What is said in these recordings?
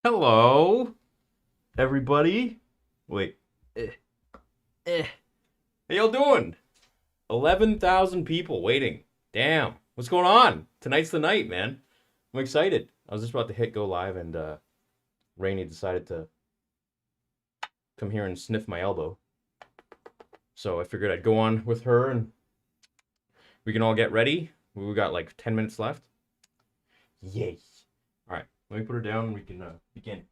Hello, everybody. Wait. How y'all doing? 11,000 people waiting. Damn. What's going on? Tonight's the night, man. I'm excited. I was just about to hit go live and Rainey decided to come here and sniff my elbow. So I figured I'd go on with her and we can all get ready. We got like 10 minutes left. Yay. All right. Let me put her down and we can begin.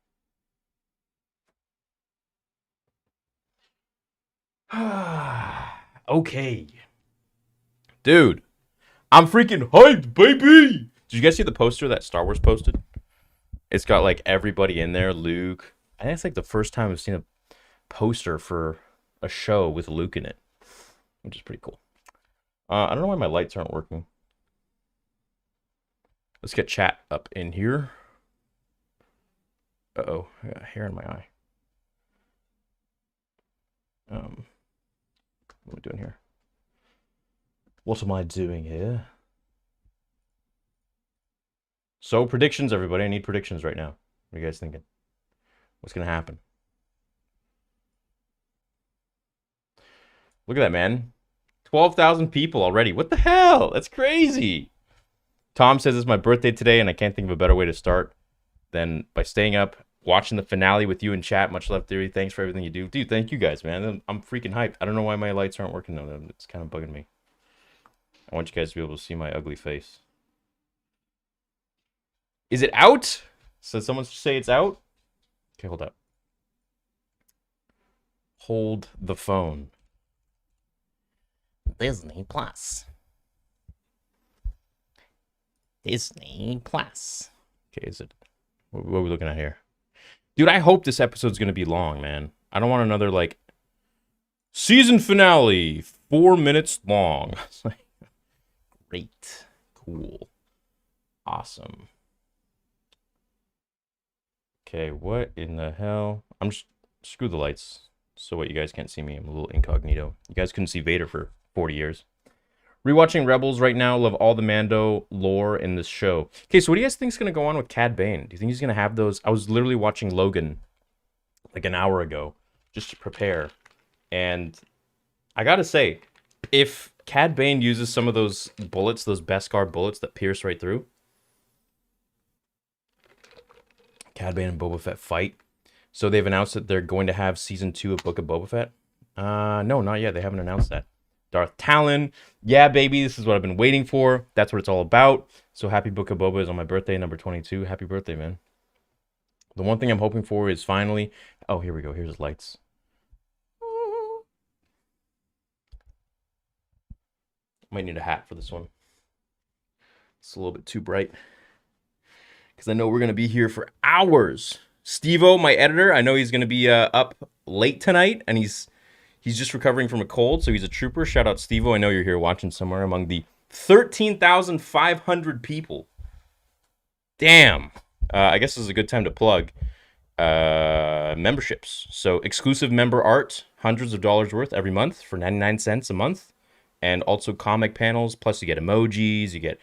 Okay. Dude, I'm freaking hyped, baby! Did you guys see the poster that Star Wars posted? It's got like everybody in there. Luke. I think it's like the first time I've seen a poster for a show with Luke in it, which is pretty cool. I don't know why my lights aren't working. Let's get chat up in here. Uh-oh, I got hair in my eye. What am I doing here? What am I doing here? So predictions, everybody. I need predictions right now. What are you guys thinking? What's gonna happen? Look at that, man. 12,000 people already. What the hell? That's crazy. Tom says it's my birthday today, and I can't think of a better way to start than by staying up, watching the finale with you in chat. Much love, Theory. Thanks for everything you do. Dude, thank you guys, man. I'm freaking hyped. I don't know why my lights aren't working, though. It's kind of bugging me. I want you guys to be able to see my ugly face. Is it out? So someone say it's out? Okay, hold up. Hold the phone. Disney Plus. Disney Plus. Okay, is it? What are we looking at here? Dude, I hope this episode's going to be long, man. I don't want another, like, season finale, 4 minutes long. Great. Cool. Awesome. Okay, what in the hell? I'm just... Screw the lights. So what, you guys can't see me. I'm a little incognito. You guys couldn't see Vader for 40 years. Rewatching Rebels right now. Love all the Mando lore in this show. Okay, so what do you guys think is going to go on with Cad Bane? Do you think he's going to have those? I was literally watching Logan like an hour ago just to prepare. And I got to say, if Cad Bane uses some of those bullets, those Beskar bullets that pierce right through, Cad Bane and Boba Fett fight. So they've announced that they're going to have season 2 of Book of Boba Fett. No, not yet. They haven't announced that. Darth Talon. Yeah, baby, this is what I've been waiting for. That's what it's all about. So happy Book of Boba is on my birthday, number 22. Happy birthday, man. The one thing I'm hoping for is finally... Oh, here we go. Here's his lights. Might need a hat for this one. It's a little bit too bright. Because I know we're going to be here for hours. Steve-O, my editor, I know he's going to be up late tonight, and he's just recovering from a cold, so he's a trooper. Shout out, Steve-O. I know you're here watching somewhere among the 13,500 people. Damn. I guess this is a good time to plug memberships. So exclusive member art, hundreds of dollars worth every month for 99 cents a month. And also comic panels, plus you get emojis, you get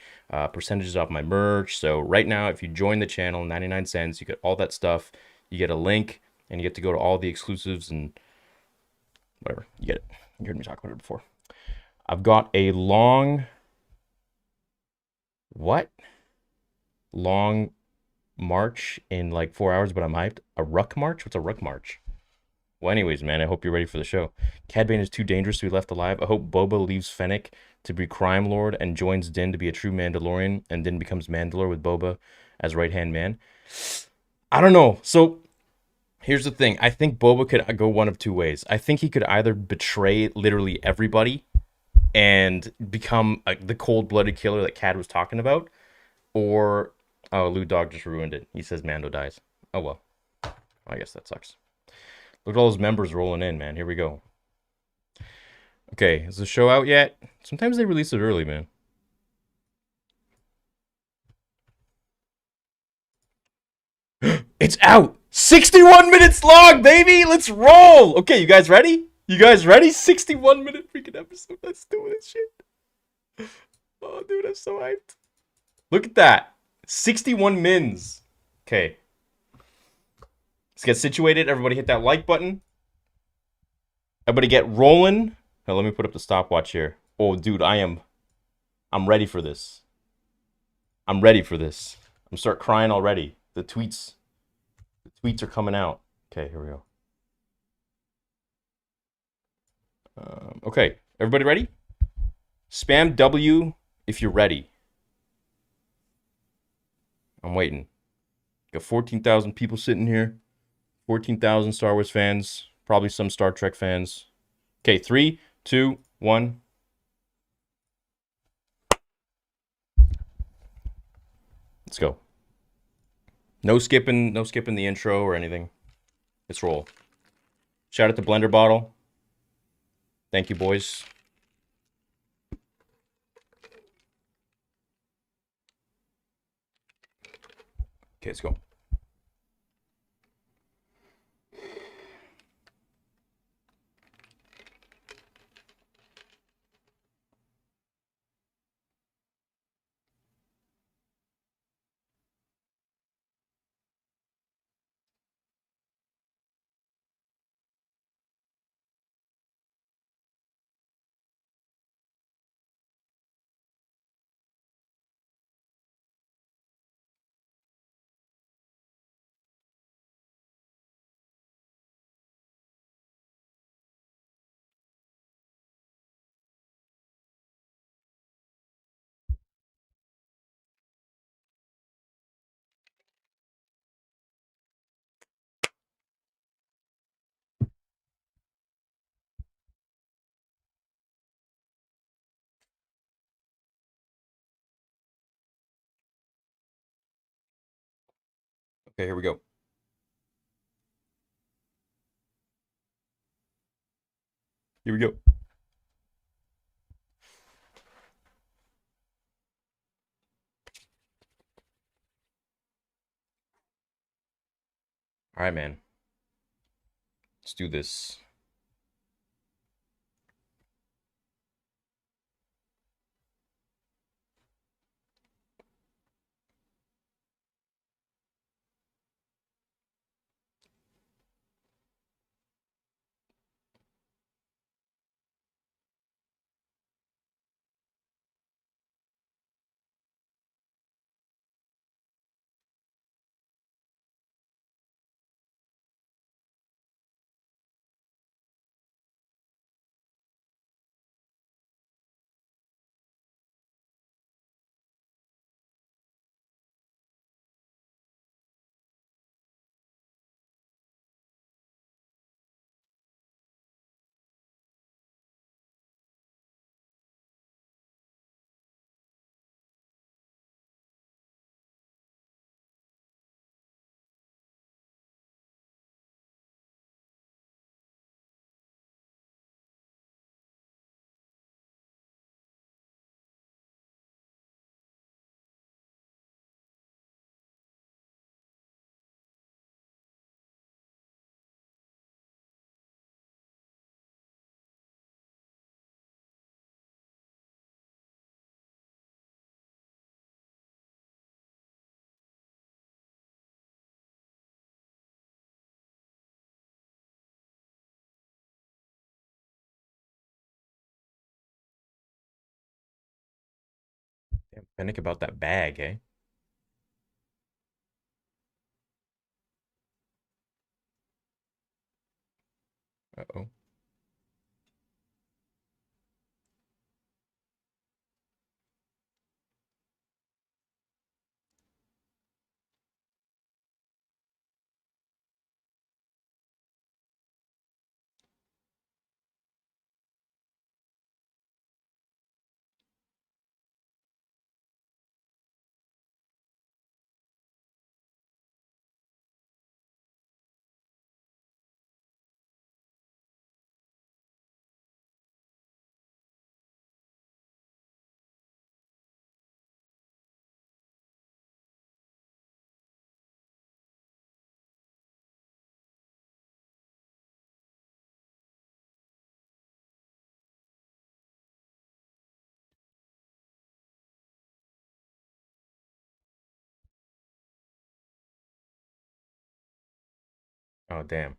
percentages off my merch. So right now, if you join the channel, 99 cents, you get all that stuff. You get a link, and you get to go to all the exclusives and whatever. You get it. You heard me talk about it before. I've got a long... What? Long march in like 4 hours, but I'm hyped. A ruck march? What's a ruck march? Well, anyways, man, I hope you're ready for the show. Cad Bane is too dangerous to be left alive. I hope Boba leaves Fennec to be Crime Lord and joins Din to be a true Mandalorian, and Din becomes Mandalore with Boba as right-hand man. I don't know. So, here's the thing. I think Boba could go one of two ways. I think he could either betray literally everybody and become the cold-blooded killer that Cad was talking about, or... Oh, Lou Dog just ruined it. He says Mando dies. Oh, well. I guess that sucks. Look at all those members rolling in, man. Here we go. Okay, is the show out yet? Sometimes they release it early, man. It's out! 61 minutes long, baby! Let's roll! Okay, you guys ready? You guys ready? 61-minute freaking episode. Let's do this shit. Oh, dude, I'm so hyped. Look at that. 61 mins. Okay. Let's get situated. Everybody hit that like button. Everybody get rolling. Now let me put up the stopwatch here. Oh, dude, I'm ready for this. I'm ready for this. I'm start crying already. The tweets are coming out. Okay, here we go. Okay, everybody ready? Spam W if you're ready. I'm waiting. Got 14,000 people sitting here. 14,000 Star Wars fans. Probably some Star Trek fans. Okay, 3, 2, 1. Let's go. No skipping the intro or anything. Let's roll. Shout out to Blender Bottle. Thank you, boys. Okay, let's go. Okay, here we go. Here we go. All right, man. Let's do this. Damn, panic about that bag, eh? Uh-oh. Oh, damn.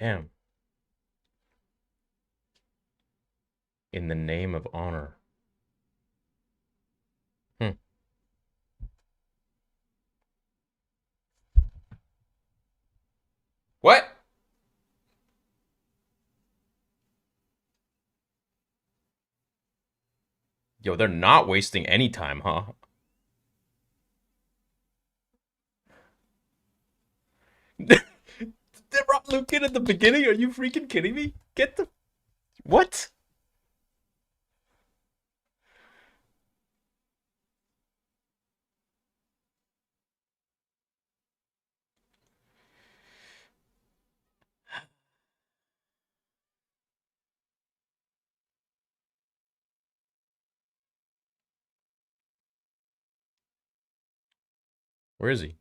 Damn. In the name of honor. Hmm. What? Yo, they're not wasting any time, huh? They brought Luke in at the beginning? Are you freaking kidding me? Get the what? Where is he?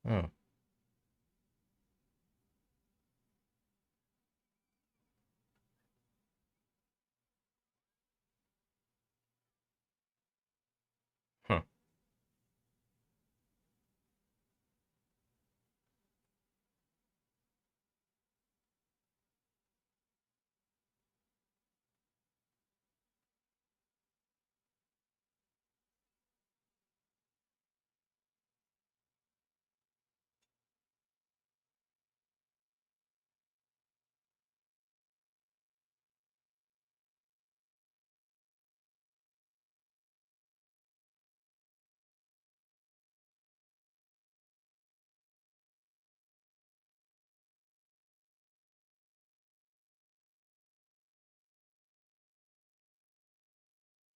Oh. Huh.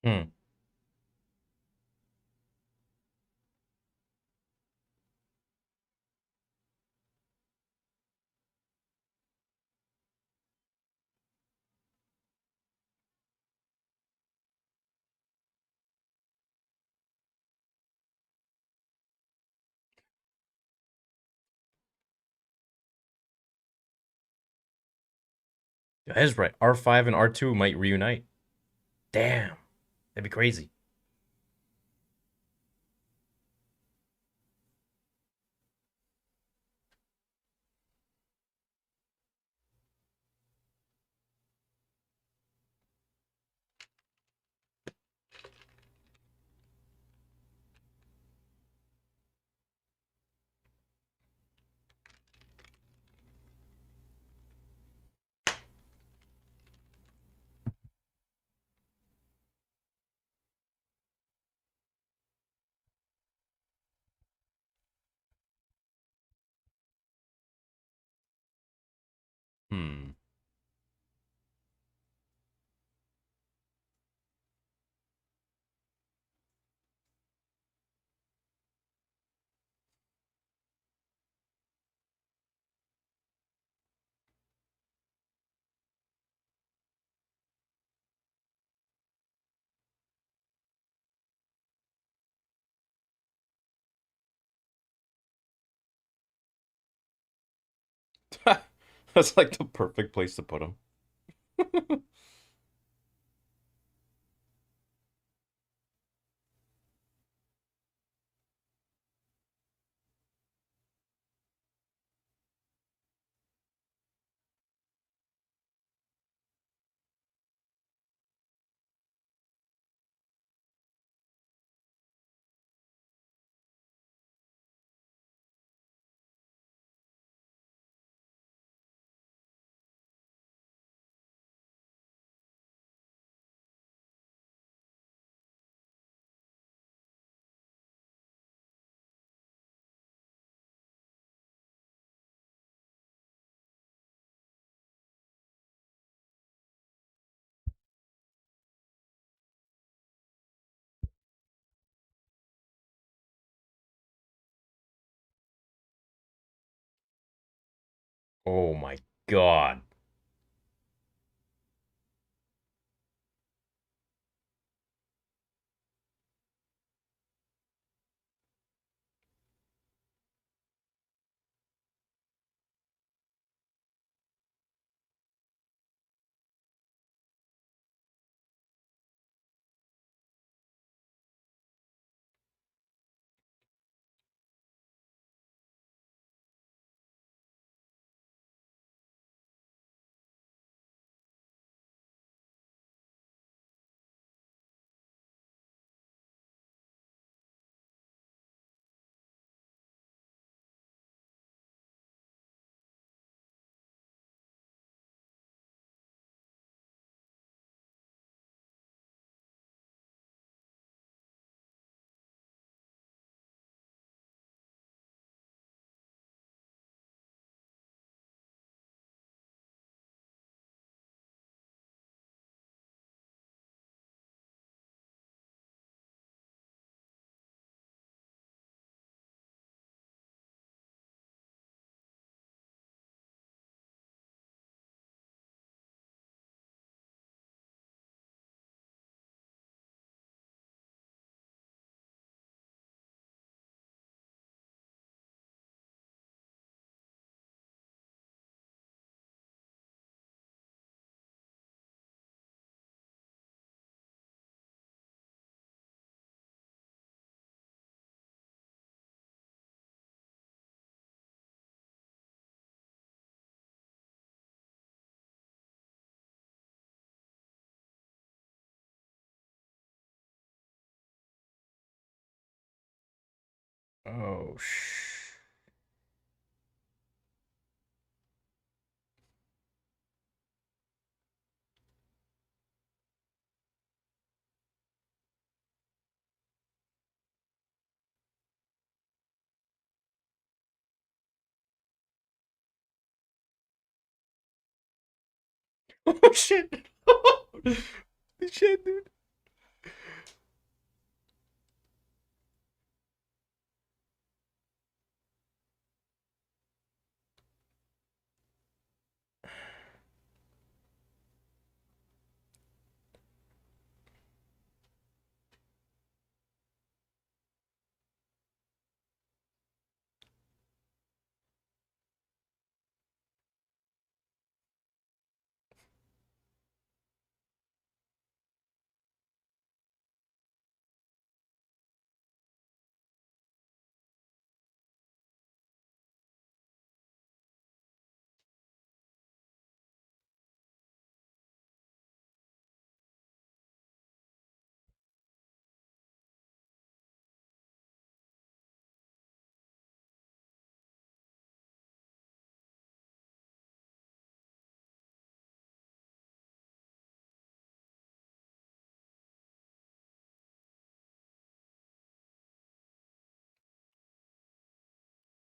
Hmm. That is right. R5 and R2 might reunite. Damn. That'd be crazy. Hmm. That's like the perfect place to put him. Oh my God. Oh, oh shit. Shit, dude.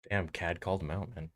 Damn, Cad called him out, man.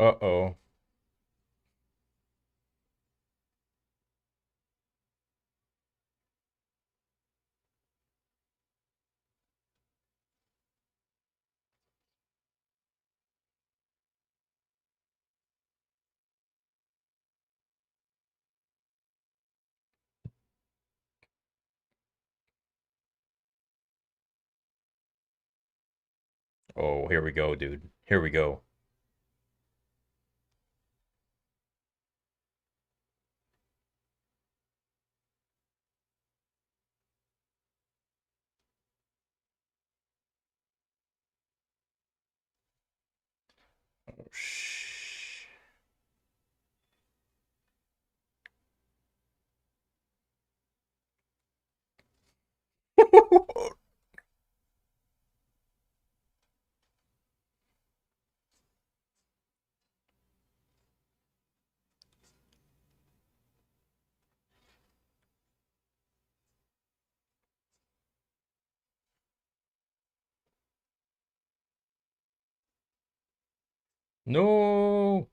Uh-oh. Oh, here we go, dude. Here we go. Oh, shh. No.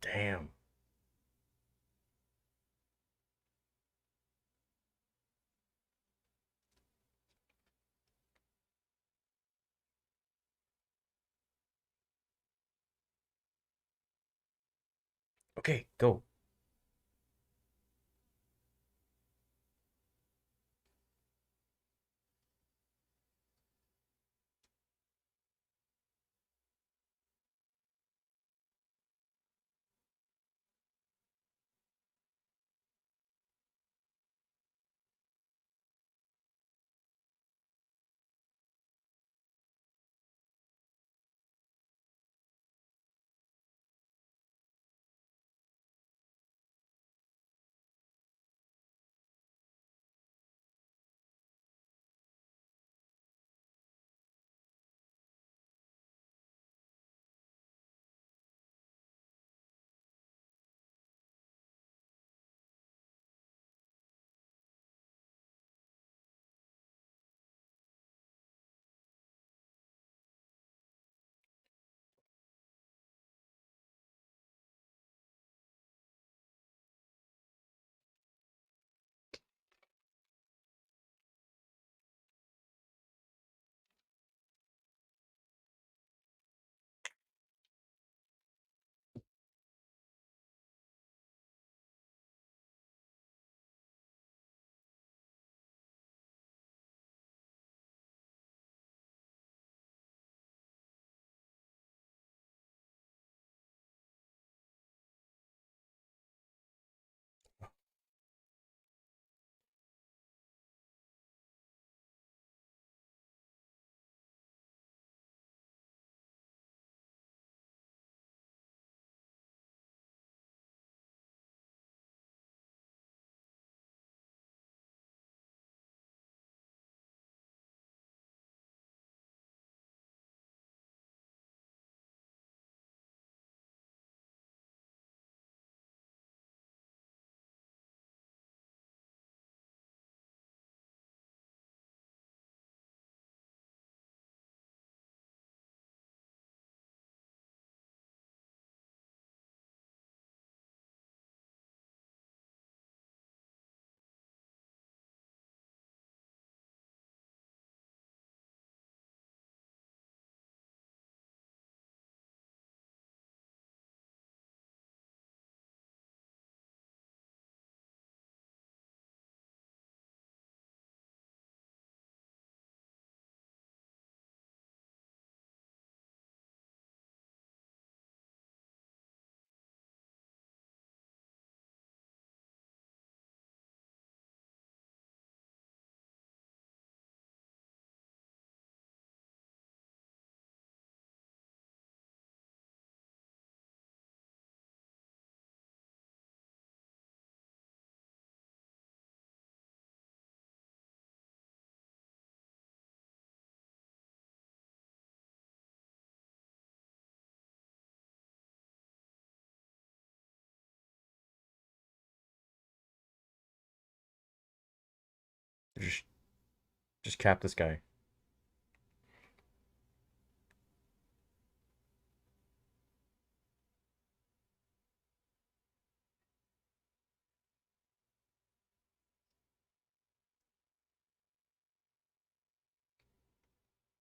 Damn. Okay, go. Just cap this guy.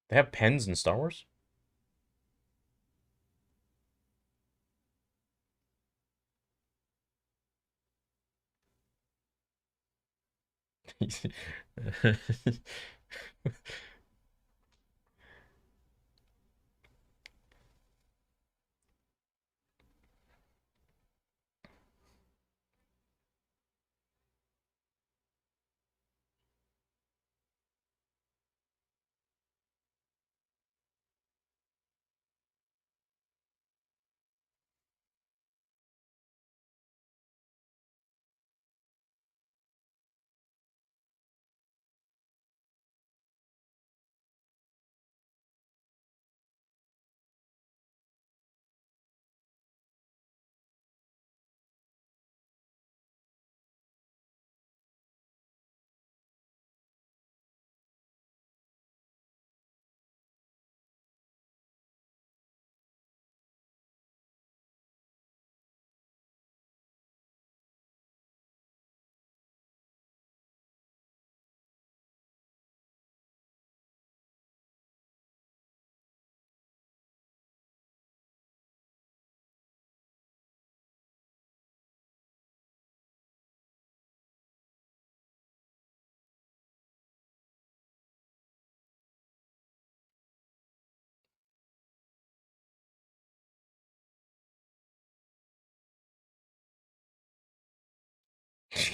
They have pens in Star Wars?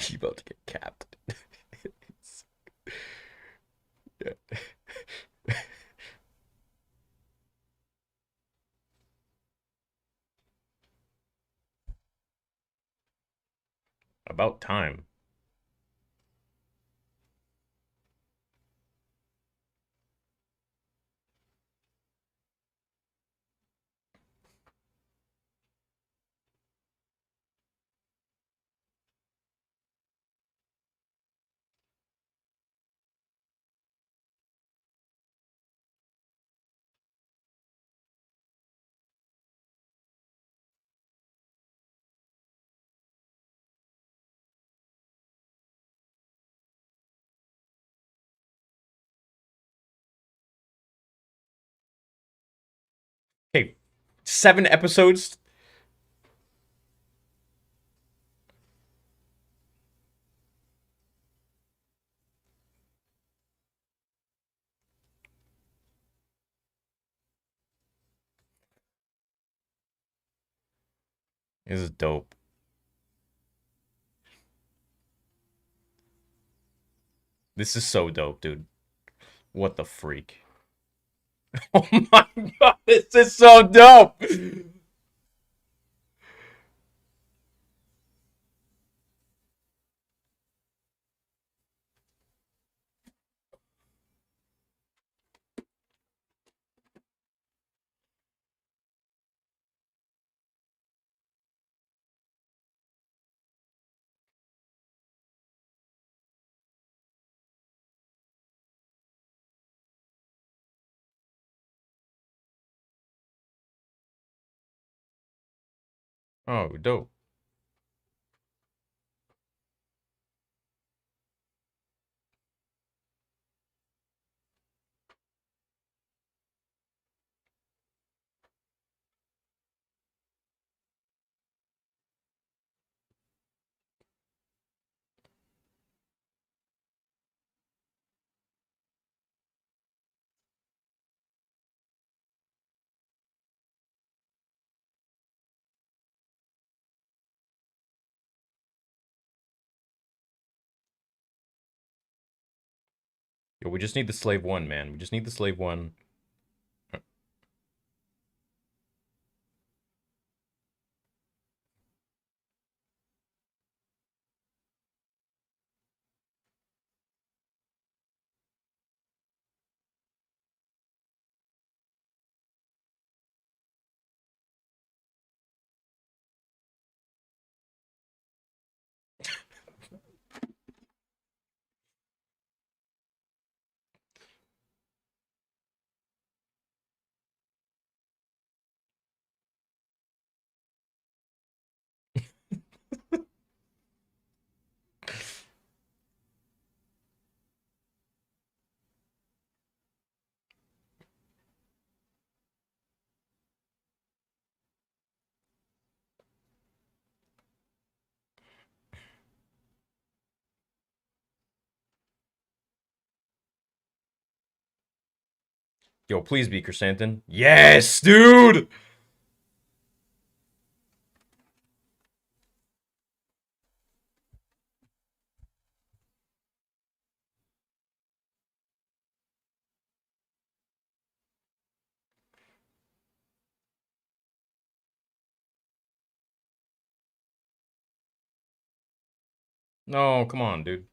You about to get capped. Yeah. About time. Okay, 7 episodes. This is dope. This is so dope, dude. What the freak? Oh my god, this is so dope. Oh, dope. Yo, we just need the slave one, man. We just need the slave one. Yo, please be Chrysanthemum. Yes, dude! No, come on, dude.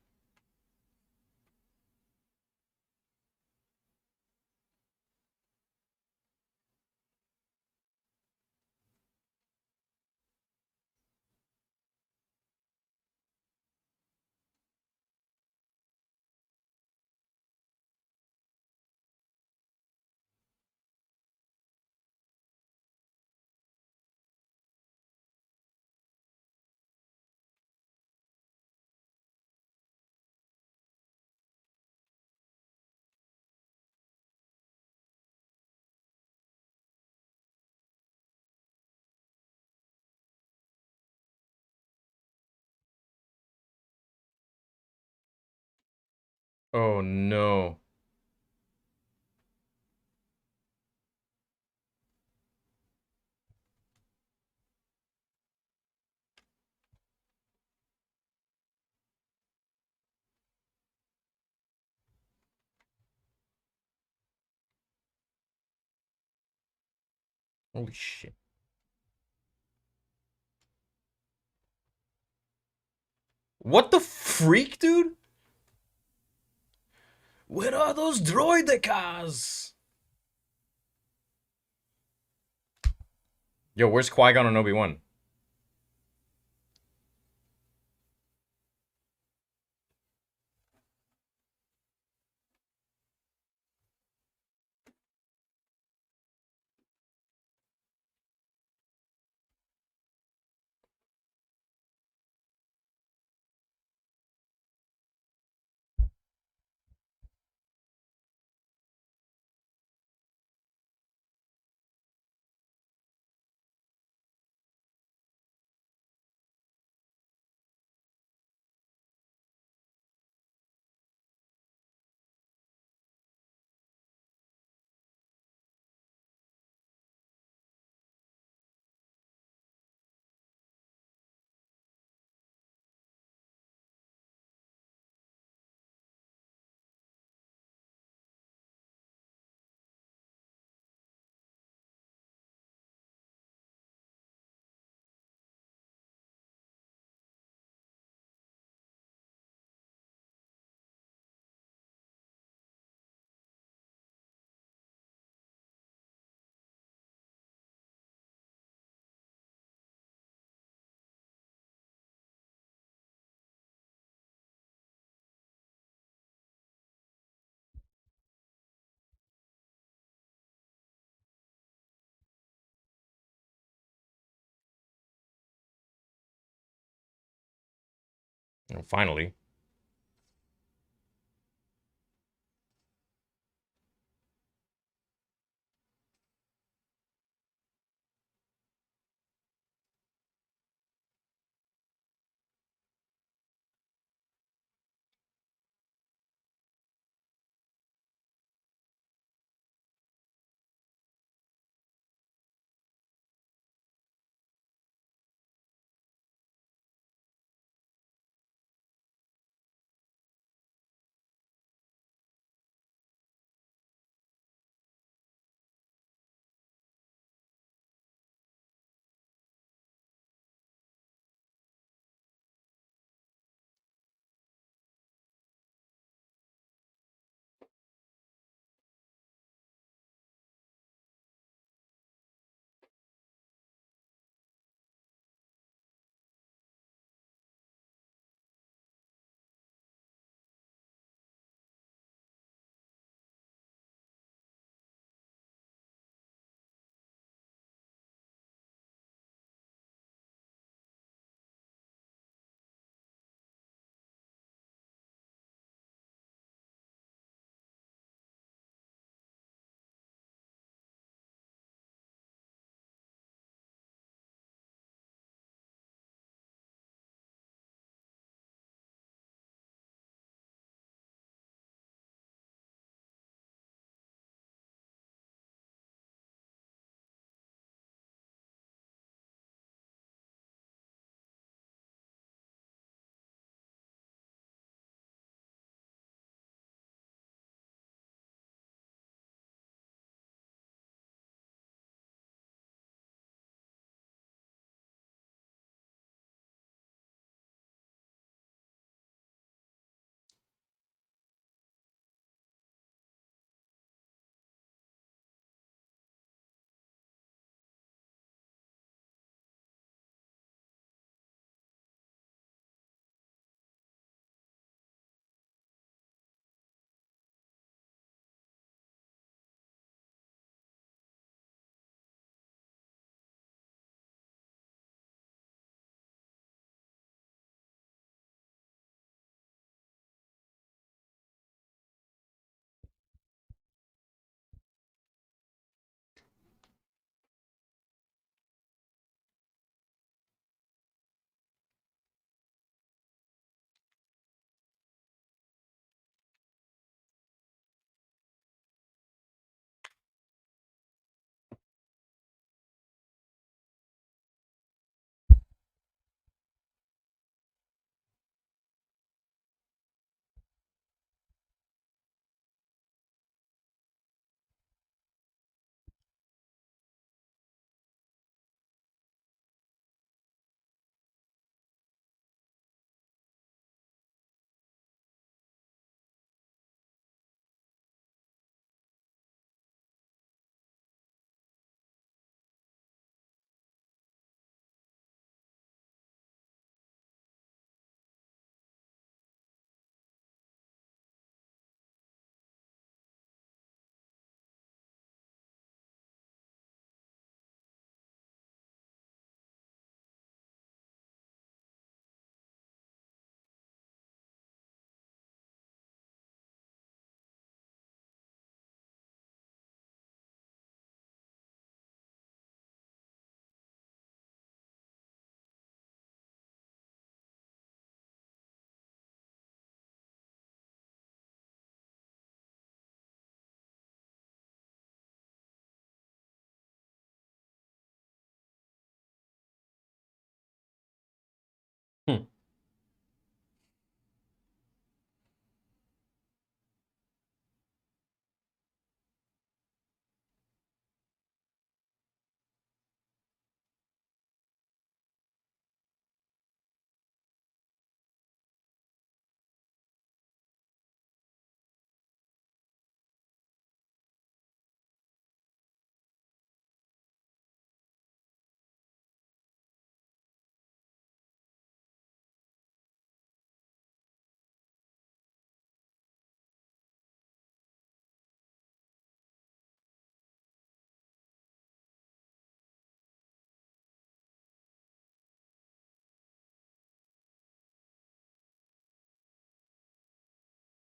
Oh, no. Holy shit. What the freak, dude? Where are those droidicas? Yo, where's Qui-Gon and Obi-Wan? Oh, finally.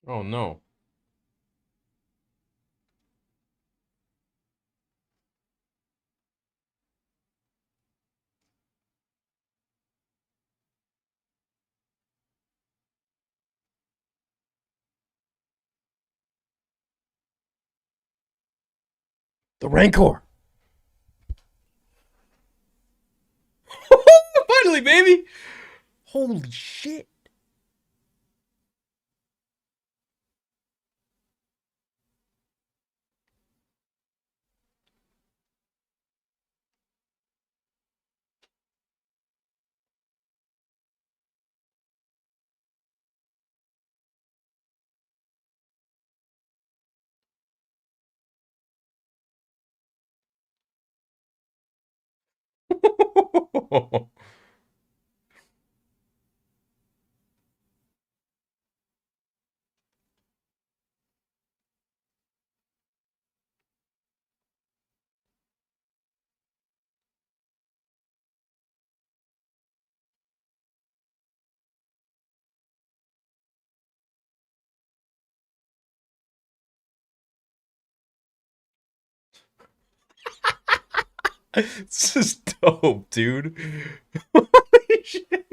Oh no. The Rancor. Finally, baby. Holy shit. This is dope, dude. Holy shit.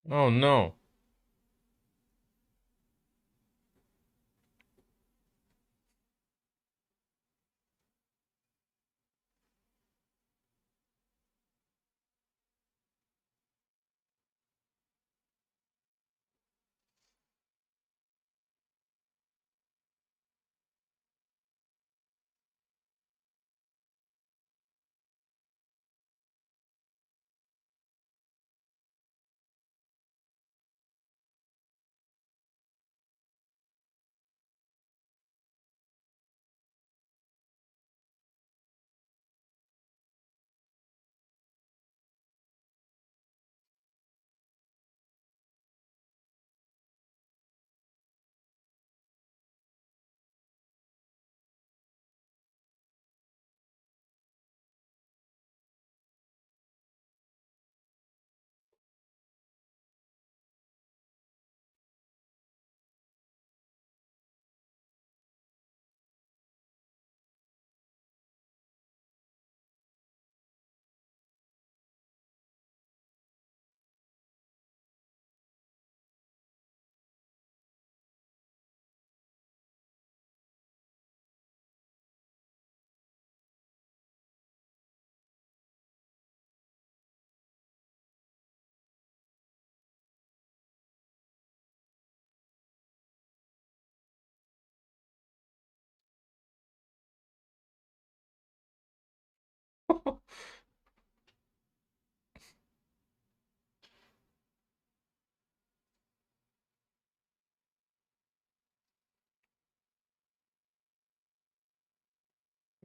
Oh no.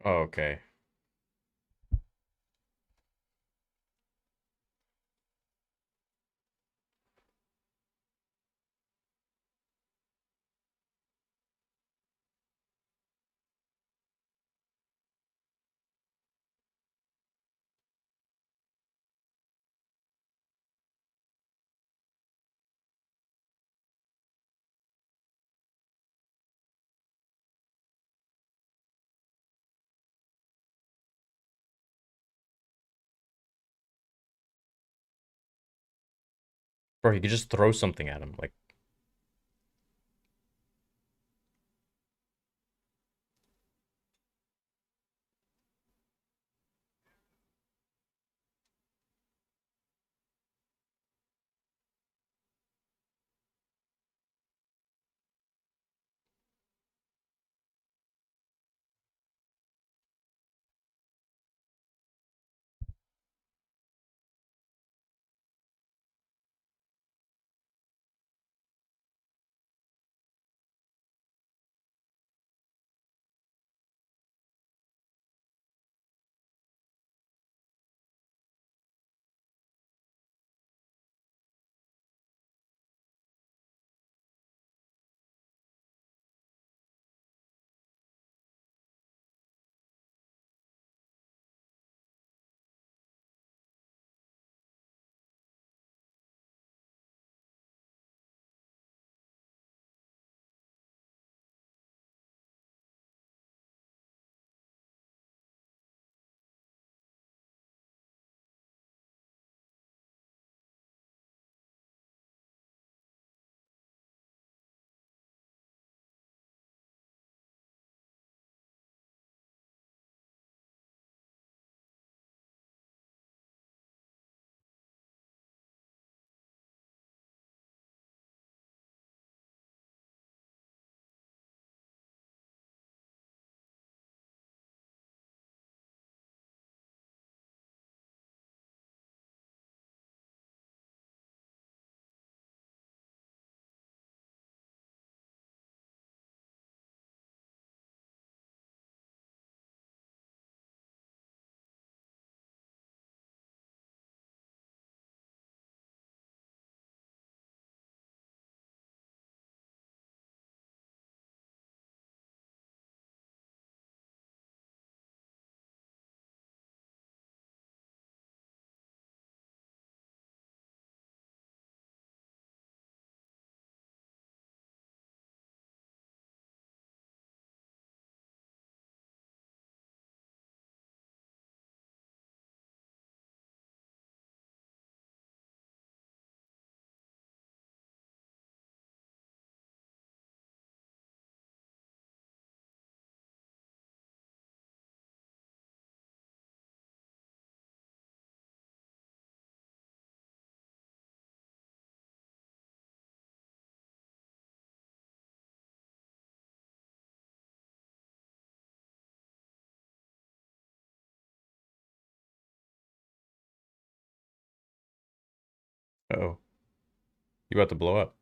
Okay. Bro, you could just throw something at him. Like, Uh-oh. You about to blow up.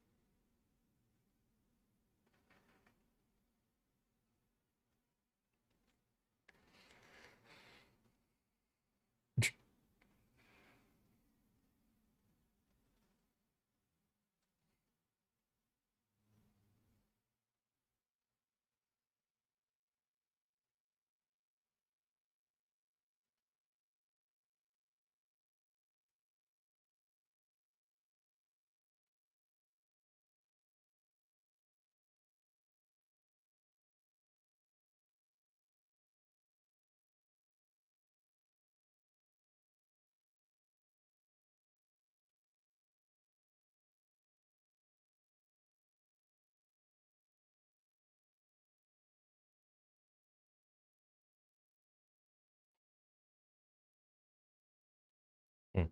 Hmm.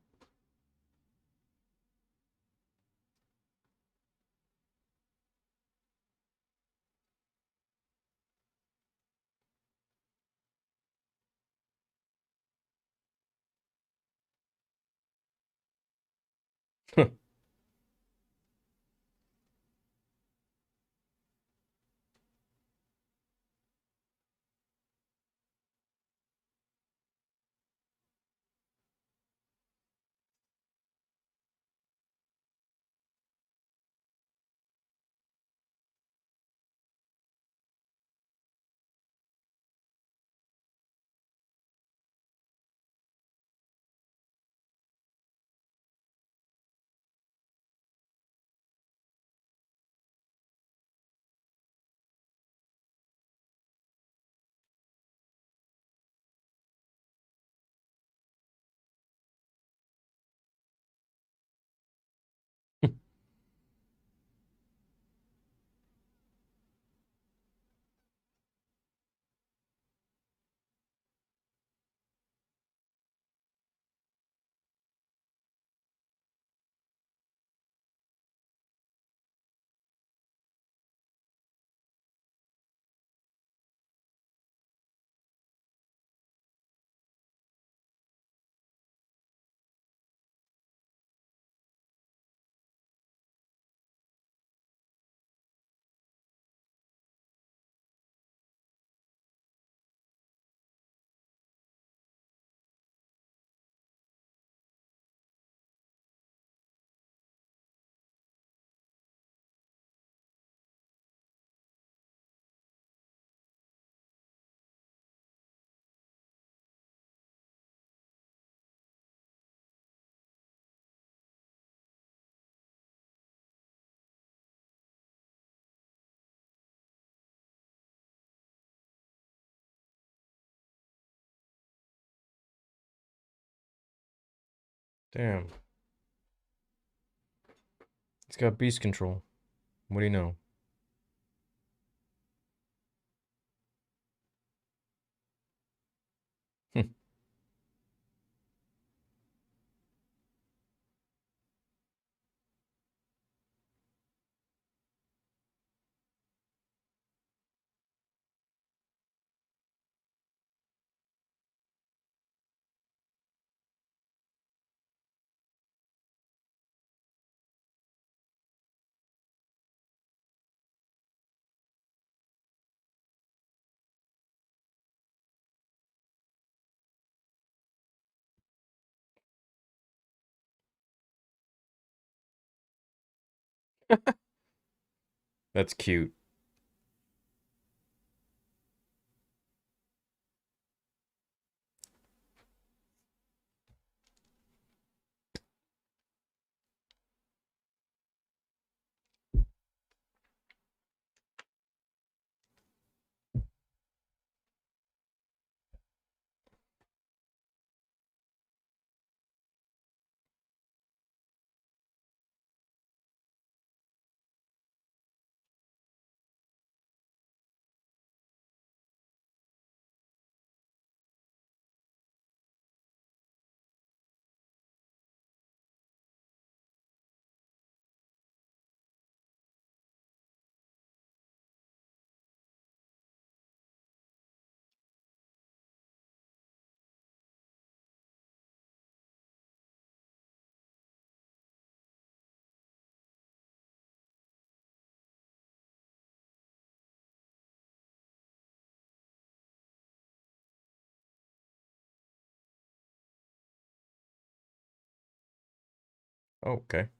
Damn. It's got beast control. What do you know? That's cute. Oh, okay.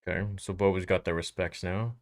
Okay, so Boba's got their respects now.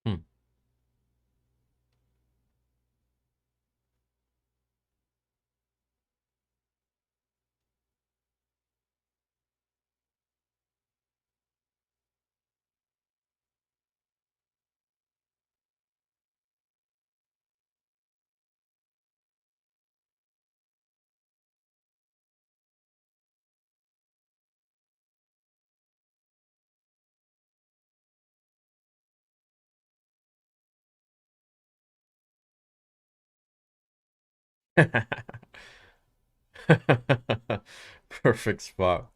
Hmm. Perfect spot.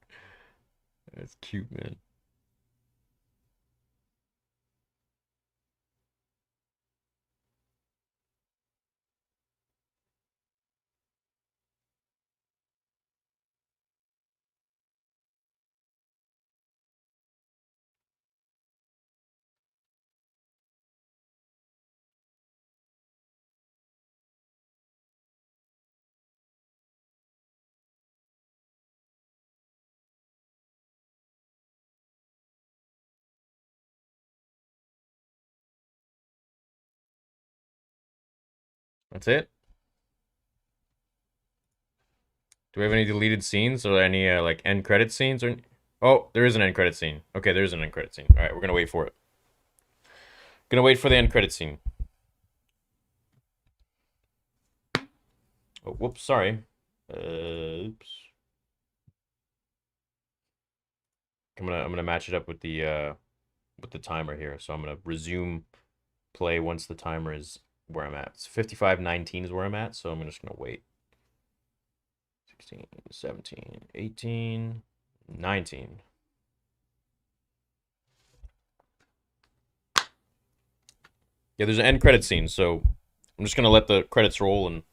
That's cute, man. That's it. Do we have any deleted scenes or any like end credit scenes or? Oh, there is an end credit scene. Okay, there's an end credit scene. All right, we're gonna wait for it. Gonna wait for the end credit scene. Oh, whoops, sorry. Oops. I'm gonna match it up with the timer here. So I'm gonna resume play once the timer is where I'm at. It's 55:19 is where I'm at, so I'm just gonna wait. 16, 17, 18, 19. Yeah, there's an end credit scene, so I'm just gonna let the credits roll and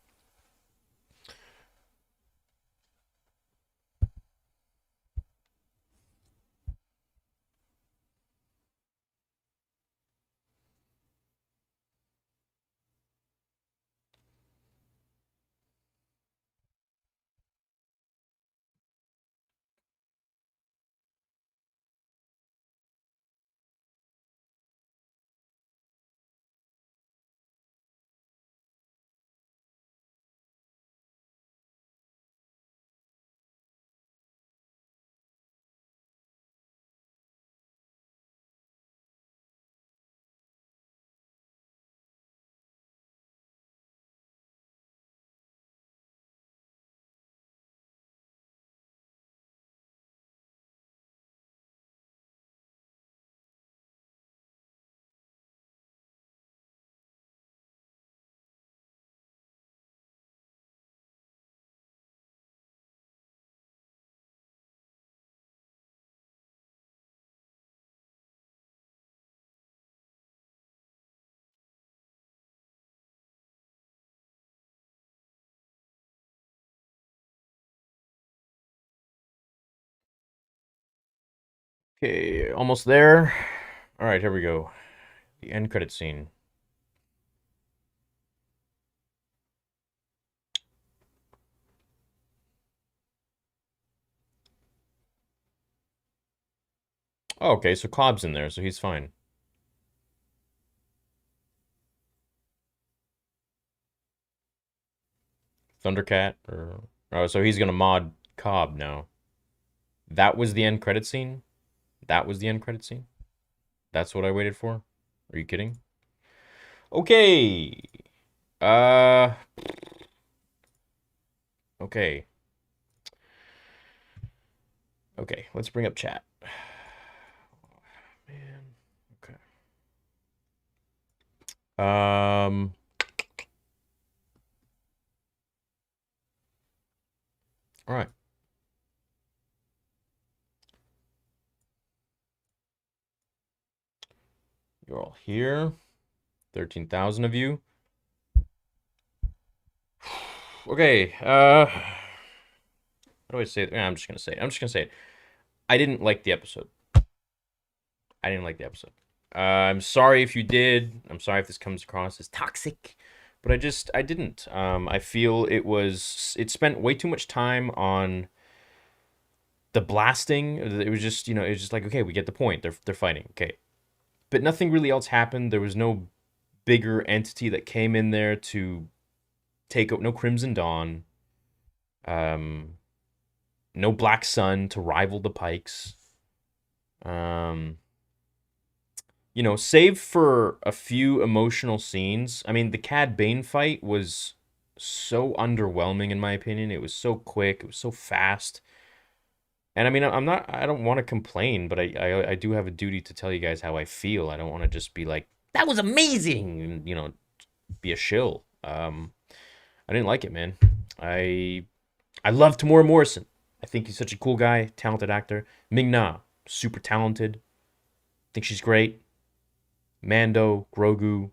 Okay, almost there. All right, here we go. The end credit scene. Oh, okay, so Cobb's in there, so he's fine. Thundercat, or oh, so he's gonna mod Cobb now. That was the end credit scene. That was the end credit scene. That's what I waited for. Are you kidding? Okay. Uh. Okay. Okay. Let's bring up chat. Man. Okay. Um. All right. You're all here. 13,000 of you. Okay. What do I say? I'm just gonna say it. I'm just gonna say it. I didn't like the episode. I didn't like the episode. I'm sorry if you did. I'm sorry if this comes across as toxic, but I didn't. I feel it spent way too much time on the blasting. It was just, it was just like, okay, we get the point. They're fighting. Okay. But nothing really else happened. There was no bigger entity that came in there to take out, no Crimson Dawn. Um no Black Sun to rival the Pikes. Um save for a few emotional scenes. I mean, the Cad Bane fight was so underwhelming in my opinion. It was so quick, it was so fast. And I mean, I don't want to complain, but I do have a duty to tell you guys how I feel. I don't want to just be like, that was amazing, and, be a shill. I didn't like it, man. I I love Tamora Morrison. I think he's such a cool guy, talented actor. Ming Na, super talented. Think she's great. Mando, Grogu,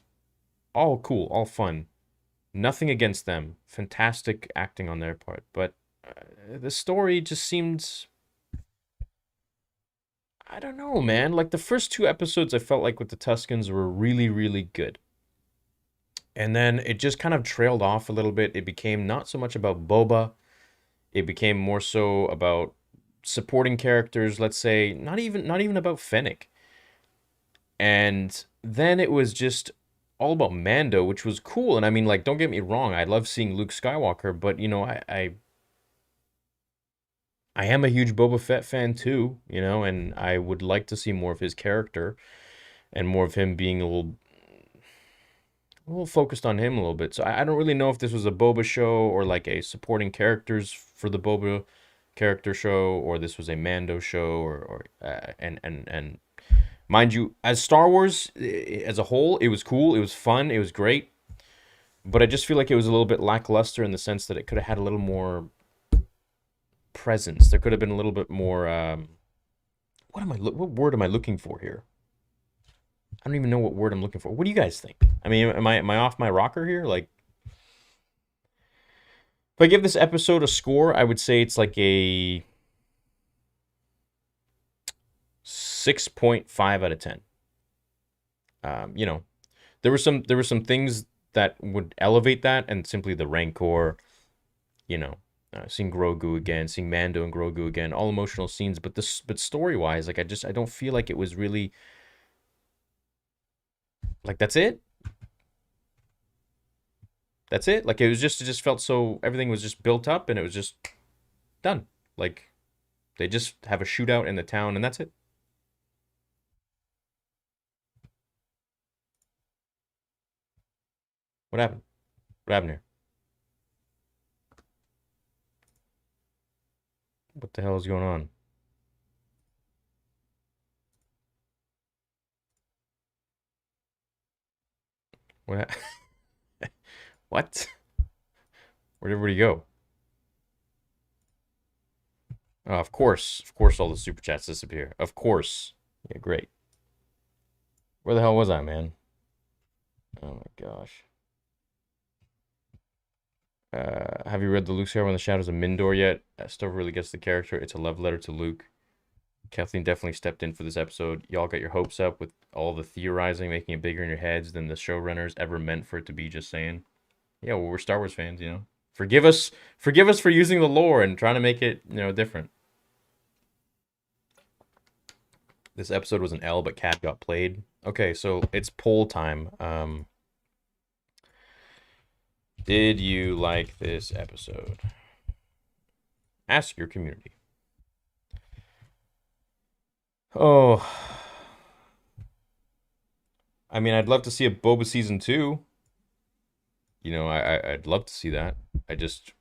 all cool, all fun. Nothing against them. Fantastic acting on their part, but the story just seemed, I don't know, man. Like the first two episodes, I felt like with the Tuscans were really, really good. And then it just kind of trailed off a little bit. It became not so much about Boba. It became more so about supporting characters, let's say, not even about Fennec. And then it was just all about Mando, which was cool. And I mean, like, don't get me wrong, I love seeing Luke Skywalker, but I am a huge Boba Fett fan too, and I would like to see more of his character and more of him being a little focused on him a little bit. So I don't really know if this was a Boba show or like a supporting characters for the Boba character show, or this was a Mando show, and mind you, as Star Wars as a whole, it was cool, it was fun, it was great, but I just feel like it was a little bit lackluster in the sense that it could have had a little more presence. There could have been a little bit more. What word am I looking for here? I don't even know what word I'm looking for. What do you guys think? I mean, am I off my rocker here? Like, if I give this episode a score, I would say it's like a 6.5 out of 10. You know, there were some things that would elevate that, and simply the Rancor, seeing Grogu again, seeing Mando and Grogu again, all emotional scenes. But story wise, like I don't feel like it was really like that's it. That's it. Like it just felt so, everything was just built up and it was just done. Like they just have a shootout in the town and that's it. What happened? What happened here? What the hell is going on? What? What? Where'd everybody go? Oh, of course, all the super chats disappear. Of course. Yeah, great. Where the hell was I, man? Oh my gosh. Have you read the Luke Skywalker in the Shadows of Mindor yet? That stuff really gets the character. It's a love letter to Luke. Kathleen definitely stepped in for this episode. Y'all got your hopes up with all the theorizing, making it bigger in your heads than the showrunners ever meant for it to be. Just saying. Yeah, well, we're Star Wars fans, you know. Forgive us for using the lore and trying to make it, you know, different. This episode was an L, but Cat got played. Okay, so it's poll time. Did you like this episode? Ask your community. Oh, I mean, I'd love to see a Boba season 2. You know, I'd love to see that. I just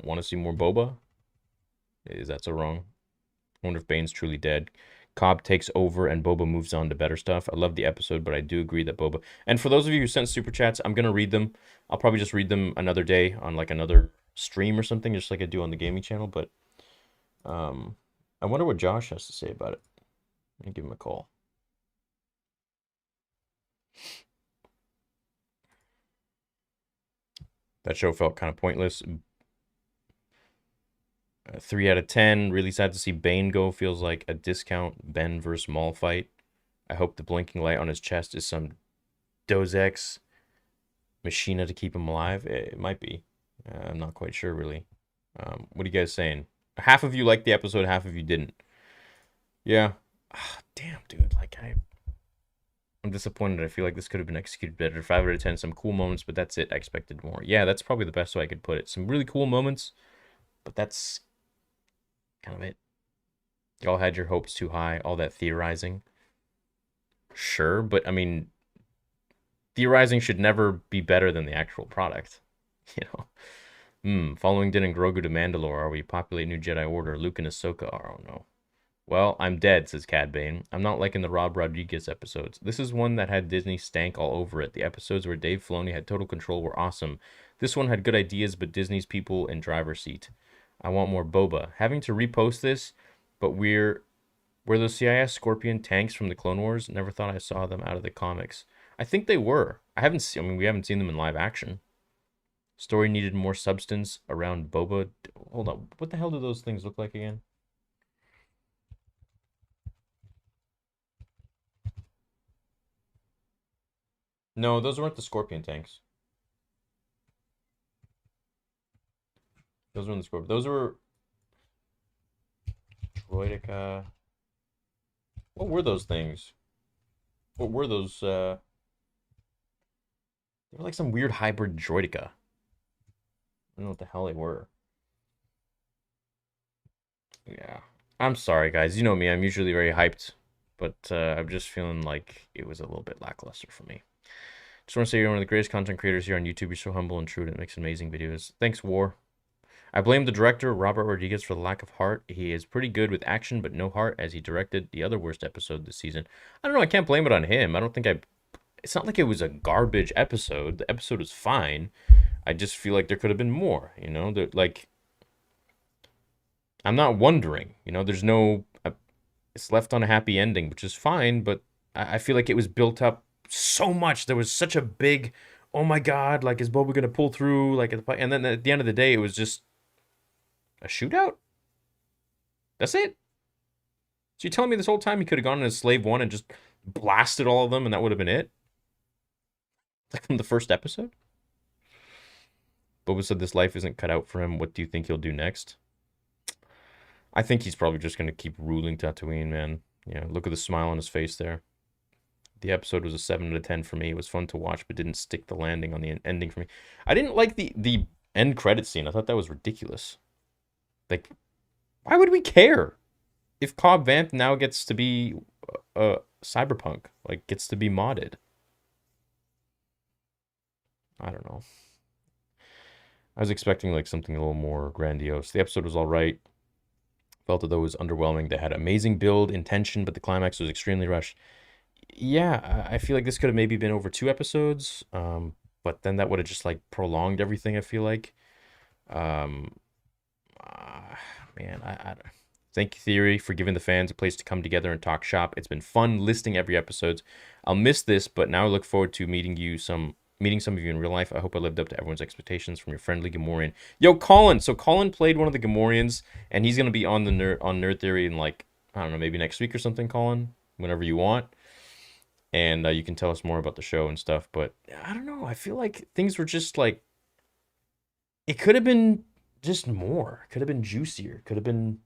want to see more Boba. Is that so wrong? I wonder if Bane's truly dead. Cobb takes over and Boba moves on to better stuff. I love the episode, but I do agree that Boba... And for those of you who sent super chats, I'm going to read them. I'll probably just read them another day on like another stream or something, just like I do on the gaming channel. But I wonder what Josh has to say about it. Let me give him a call. That show felt kind of pointless. 3 out of 10. Really sad to see Bane go. Feels like a discount Ben versus Maul fight. I hope the blinking light on his chest is some Deus Ex Machina to keep him alive. It might be. I'm not quite sure, really. What are you guys saying? Half of you liked the episode, half of you didn't. Yeah. Damn, dude. Like, I'm disappointed. I feel like this could have been executed better. 5 out of 10. Some cool moments, but that's it. I expected more. Yeah, that's probably the best way I could put it. Some really cool moments, but that's kind of it. Y'all had your hopes too high. All that theorizing. Sure, but I mean, theorizing should never be better than the actual product. You know? Following Din and Grogu to Mandalore, are we populate New Jedi Order? Luke and Ahsoka are, oh no. Well, I'm dead, says Cad Bane. I'm not liking the Rob Rodriguez episodes. This is one that had Disney stank all over it. The episodes where Dave Filoni had total control were awesome. This one had good ideas, but Disney's people in driver's seat. I want more Boba. Having to repost this, but were those CIS Scorpion tanks from the Clone Wars? Never thought I saw them out of the comics. I think they were. We haven't seen them in live action. Story needed more substance around Boba. Hold on. What the hell do those things look like again? No, those weren't the Scorpion tanks. Those weren't the Scorpion. Those were Droideka. What were those things? What were those? They were like some weird hybrid Droideka. I don't know what the hell they were. Yeah. I'm sorry, guys. You know me. I'm usually very hyped, but I'm just feeling like it was a little bit lackluster for me. Just want to say you're one of the greatest content creators here on YouTube. You're so humble and true, and it makes amazing videos. Thanks, War. I blame the director, Robert Rodriguez, for the lack of heart. He is pretty good with action, but no heart, as he directed the other worst episode this season. I don't know. I can't blame it on him. I don't think I... It's not like it was a garbage episode. The episode was fine. I just feel like there could have been more, you know? Like... I'm not wondering, you know? There's no... It's left on a happy ending, which is fine, but I feel like it was built up so much. There was such a big... Oh my god, like, is Boba gonna pull through? Like, and then at the end of the day, it was just... A shootout? That's it? So you're telling me this whole time he could have gone into Slave One and just blasted all of them and that would have been it? Like from the first episode? Boba said this life isn't cut out for him. What do you think he'll do next? I think he's probably just going to keep ruling Tatooine, man. Yeah, look at the smile on his face there. The episode was a 7 out of 10 for me. It was fun to watch, but didn't stick the landing on the ending for me. I didn't like the end credit scene. I thought that was ridiculous. Like, why would we care if Cobb Vanth now gets to be cyberpunk, like gets to be modded? I don't know. I was expecting like something a little more grandiose. The episode was all right. Felt that though it was underwhelming. They had amazing build, intention, but the climax was extremely rushed. Yeah, I feel like this could have maybe been over 2 episodes, but then that would have just like prolonged everything. I feel like. Man, I thank you, Theory, for giving the fans a place to come together and talk shop. It's been fun listing every episode. I'll miss this, but now I look forward to meeting some of you in real life. I hope I lived up to everyone's expectations from your friendly Gamorrean. Yo, Colin. So Colin played one of the Gamorreans, and he's gonna be on the Nerd Theory in like I don't know, maybe next week or something, Colin, whenever you want. And you can tell us more about the show and stuff. But I don't know. I feel like things were just like, it could have been just more. Could have been juicier. Could have been.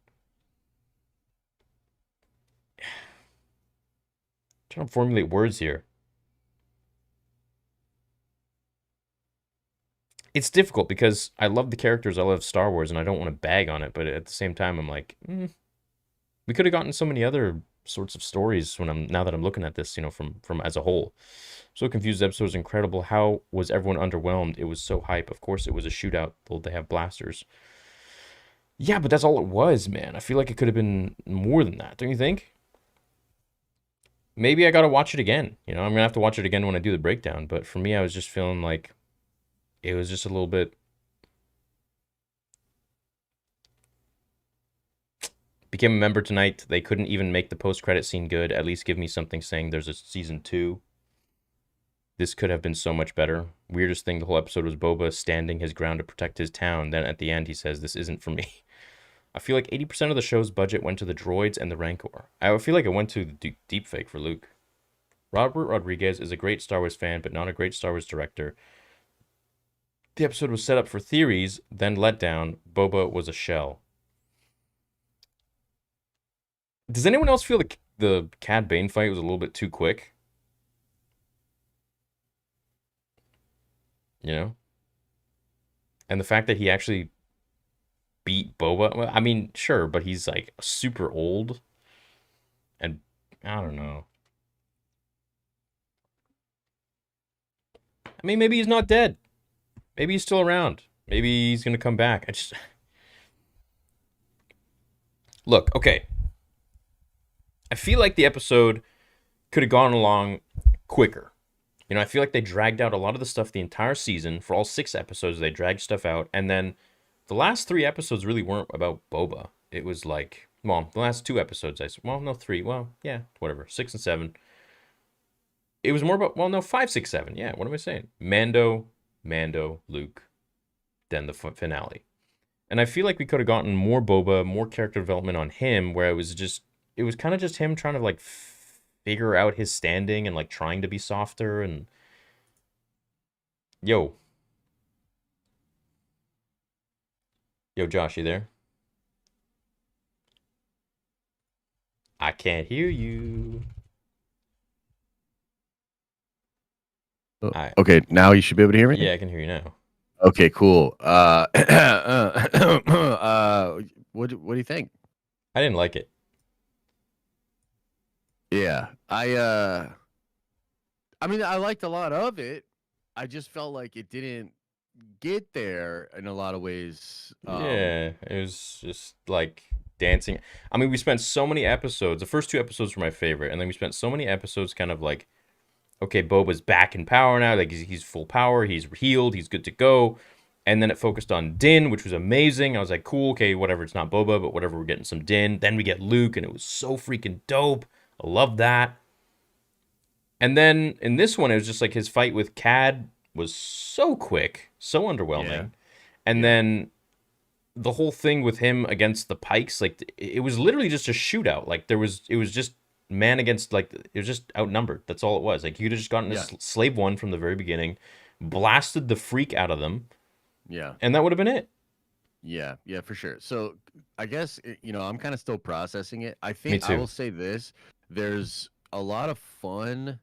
Trying to formulate words here. It's difficult because I love the characters. I love Star Wars, and I don't want to bag on it. But at the same time, I'm like, we could have gotten so many other sorts of stories now that I'm looking at this, from as a whole. So confused. The episode was incredible. How was everyone underwhelmed? It was so hype. Of course, it was a shootout. Though they have blasters. Yeah, but that's all it was, man. I feel like it could have been more than that. Don't you think? Maybe I gotta watch it again. I'm gonna have to watch it again when I do the breakdown. But for me, I was just feeling like it was just a little bit. Became a member tonight. They couldn't even make the post-credit scene good. At least give me something saying there's a season 2. This could have been so much better. Weirdest thing the whole episode was Boba standing his ground to protect his town. Then at the end, he says, "This isn't for me." I feel like 80% of the show's budget went to the droids and the Rancor. I feel like it went to the deepfake for Luke. Robert Rodriguez is a great Star Wars fan, but not a great Star Wars director. The episode was set up for theories, then let down. Boba was a shell. Does anyone else feel like the Cad Bane fight was a little bit too quick? And the fact that he actually beat Boba, well, I mean, sure, but he's like super old. And I don't know. I mean, maybe he's not dead. Maybe he's still around. Maybe he's going to come back. Look, okay. I feel like the episode could have gone along quicker. I feel like they dragged out a lot of the stuff the entire season. For all 6 episodes, they dragged stuff out. And then the last 3 episodes really weren't about Boba. It was like, well, the last 2 episodes, 3. Well, yeah, whatever. 6 and 7. It was more about, 5, 6, 7. Yeah, what am I saying? Mando, Luke, then the finale. And I feel like we could have gotten more Boba, more character development on him, where it was kind of just him trying to like figure out his standing and like trying to be softer. And yo Josh, you there? I can't hear you. Okay, now you should be able to hear me? Yeah, I can hear you now. Okay, cool. What do you think? I didn't like it. Yeah, I mean, I liked a lot of it. I just felt like it didn't get there in a lot of ways. Yeah, it was just like dancing. I mean, we spent so many episodes. The first 2 episodes were my favorite, and then we spent so many episodes kind of like, okay, Boba's back in power now. Like he's full power. He's healed. He's good to go. And then it focused on Din, which was amazing. I was like, cool, okay, whatever. It's not Boba, but whatever. We're getting some Din. Then we get Luke, and it was so freaking dope. I love that. And then in this one, it was just like his fight with Cad was so quick, so underwhelming. Yeah. And then the whole thing with him against the Pikes, like it was literally just a shootout. Like it was just man against, like, it was just outnumbered. That's all it was. Like you could have just gotten a slave one from the very beginning, blasted the freak out of them. Yeah. And that would have been it. Yeah, for sure. So I guess, I'm kind of still processing it. I think I will say this. There's a lot of fun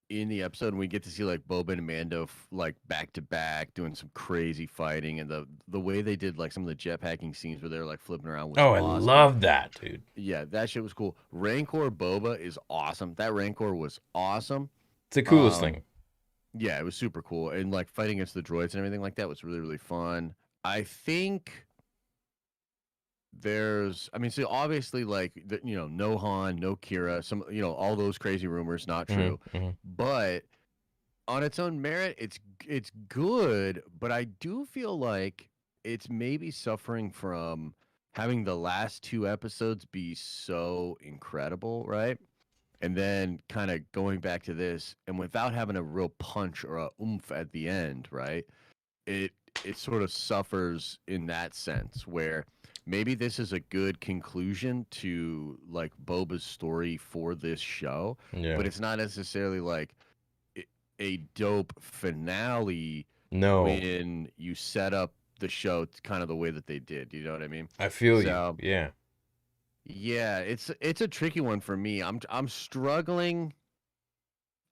in the episode, and we get to see like Boba and Mando like back to back doing some crazy fighting, and the way they did like some of the jetpacking scenes where they're like flipping around was awesome. I love that, dude. Yeah, that shit was cool. Rancor Boba is awesome. That Rancor was awesome. It's the coolest thing. Yeah, it was super cool, and like fighting against the droids and everything like that was really, really fun. I think so obviously, like, no Han, no Kira, some, all those crazy rumors, not true. Mm-hmm. But on its own merit, it's good, but I do feel like it's maybe suffering from having the last 2 episodes be so incredible, right? And then kind of going back to this, and without having a real punch or a oomph at the end, right? It sort of suffers in that sense, where maybe this is a good conclusion to like Boba's story for this show, Yeah. but it's not necessarily like a dope finale No. when you set up the show kind of the way that they did. You know what I mean? I feel you. Yeah. Yeah, it's a tricky one for me. I'm struggling.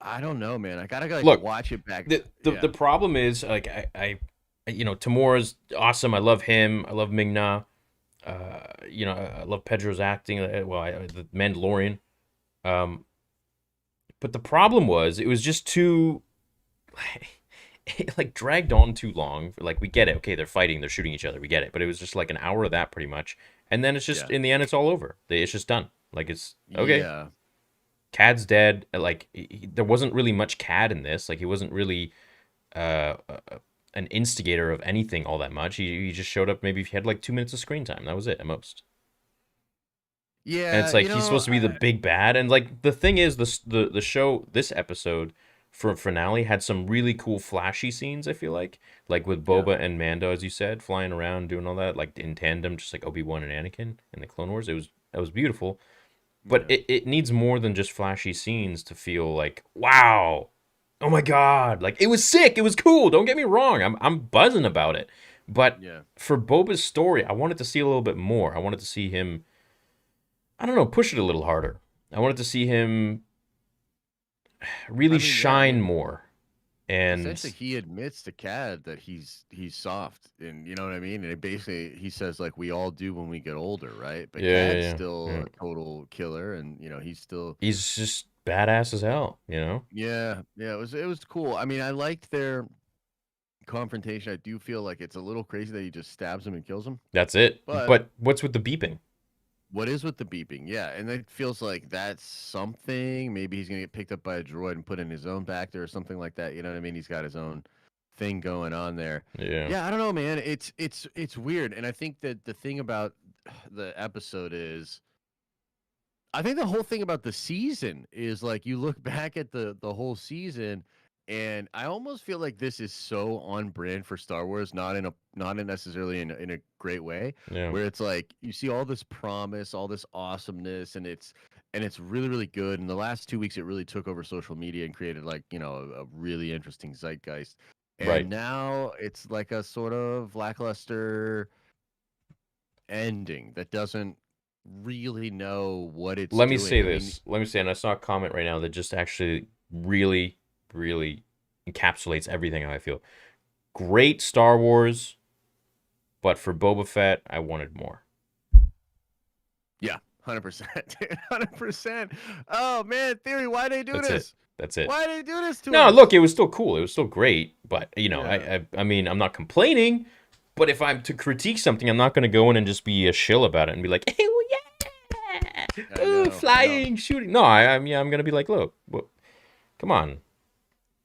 I don't know, man. I gotta like watch it back. The problem is like I you know, Tamora's awesome. I love him. I love Ming-Na. You know, I love Pedro's acting. Well, the Mandalorian. But the problem was it was just too it like dragged on too long. Like we get it. Okay, they're fighting, they're shooting each other. We get it. But it was just like an hour of that pretty much. And then it's just in the end it's all over. It's just done. Like it's okay. Yeah. Cad's dead. Like there wasn't really much Cad in this. Like he wasn't really an instigator of anything all that much. He just showed up. Maybe if he had like 2 minutes of screen time, that was it at most. Yeah, and it's like he's supposed to be the big bad. And like the thing is, the show, this episode for finale had some really cool flashy scenes. I feel like with Boba and Mando, as you said, flying around doing all that, like in tandem, just like Obi-Wan and Anakin in the Clone Wars. That was beautiful. But it needs more than just flashy scenes to feel like, wow, oh my God. Like, it was sick. It was cool. Don't get me wrong. I'm buzzing about it. But for Boba's story, I wanted to see a little bit more. I wanted to see him, I don't know, push it a little harder. I wanted to see him really shine more. And essentially, he admits to Cad that he's soft, and you know what I mean. And basically, he says like we all do when we get older, right? But Cad's still a total killer, and you know he's just badass as hell, you know. Yeah. It was cool. I mean, I liked their confrontation. I do feel like it's a little crazy that he just stabs him and kills him. That's it. But what's with the beeping? What is with the beeping? Yeah, and it feels like that's something. Maybe he's gonna get picked up by a droid and put in his own back there or something like that. You know what I mean? He's got his own thing going on there. Yeah, I don't know, man. It's weird, and I think that the thing about the episode is, I think the whole thing about the season is like you look back at the whole season, and I almost feel like this is so on brand for Star Wars, not necessarily in a great way. Where it's like you see all this promise, all this awesomeness, and it's really, really good. In the last 2 weeks, it really took over social media and created like, you know, a really interesting zeitgeist. And now it's like a sort of lackluster ending that doesn't really know what it's Let me say this. Let me say, and I saw a comment right now that just actually really encapsulates everything how I feel. Great Star Wars, but for Boba Fett, I wanted more. Yeah, 100%. 100%. Oh, man, Theory, why they do this? That's it. Why they do this to us? No, look, it was still cool. It was still great, but, you know, I mean, I'm not complaining, but if I'm to critique something, I'm not going to go in and just be a shill about it and be like, hey, yeah, ooh, flying, shooting. No, I'm going to be like, look, come on.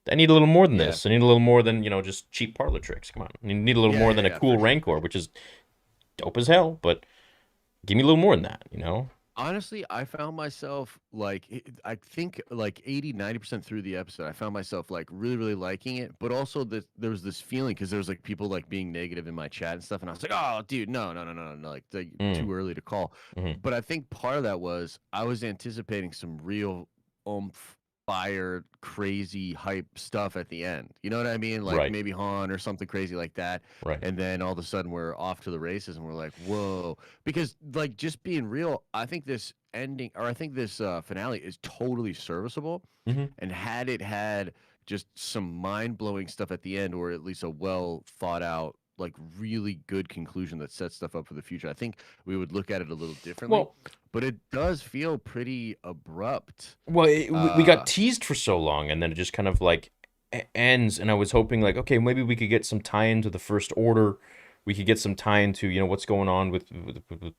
I need a little more than this. I need a little more than, you know, just cheap parlor tricks. Come on. I need a little more than a cool Rancor, which is dope as hell, but give me a little more than that, you know? Honestly, I found myself like, I think like 80-90% through the episode, I found myself like really, really liking it, but also there was this feeling because there was like people like being negative in my chat and stuff, and I was like, oh, dude, no, like too early to call. But I think part of that was I was anticipating some real fire, crazy hype stuff at the end. You know what I mean? Like maybe Han or something crazy like that. And then all of a sudden we're off to the races and we're like, whoa. Because like just being real, I think this ending, or I think this finale is totally serviceable. And had it had just some mind-blowing stuff at the end, or at least a well thought out, like really good conclusion that sets stuff up for the future, I think we would look at it a little differently. But it does feel pretty abrupt. Well, we got teased for so long, and then it just kind of like ends. And I was hoping like, okay, maybe we could get some tie-in to the First Order. We could get some tie-in to, you know, what's going on with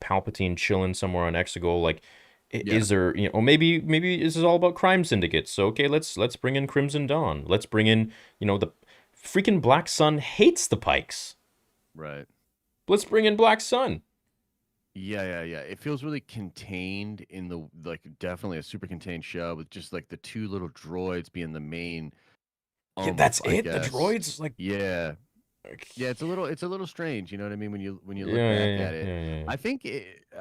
Palpatine chilling somewhere on Exegol. Like, is there, you know, or maybe this is all about crime syndicates. So okay, let's bring in Crimson Dawn. Let's bring in, you know, the freaking Black Sun hates the Pikes. Right. Let's bring in Black Sun. Yeah. It feels really contained in the, like, definitely a super contained show with just like the two little droids being the main. That's it. The droids, like, yeah, it's a little strange. You know what I mean? When you look back at it, I think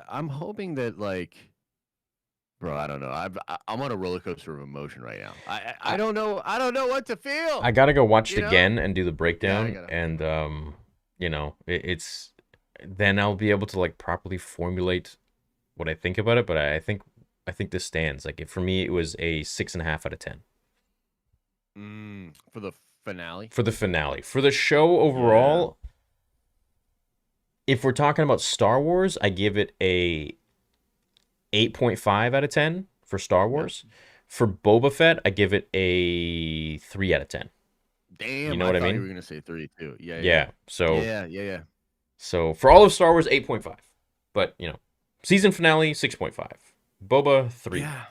I'm hoping that like, bro, I don't know. I'm on a roller coaster of emotion right now. I don't know. I don't know what to feel. I gotta go watch it You know? again and do the Yeah, I breakdown, gotta. and it's then I'll be able to like properly formulate what I think about it. But I think this stands. Like for me, it was a 6.5 out of 10 For the finale. for the finale. For the show Yeah. overall, if we're talking about Star Wars, I give it a 8.5 out of 10 for Star Wars. Yep. For Boba Fett, I give it a 3 out of 10. Damn, You know I what I thought you mean? were gonna say 32. Yeah, yeah, Yeah. So yeah. so for all of Star Wars, 8.5. But, season finale, 6.5. Boba, 3. Yeah.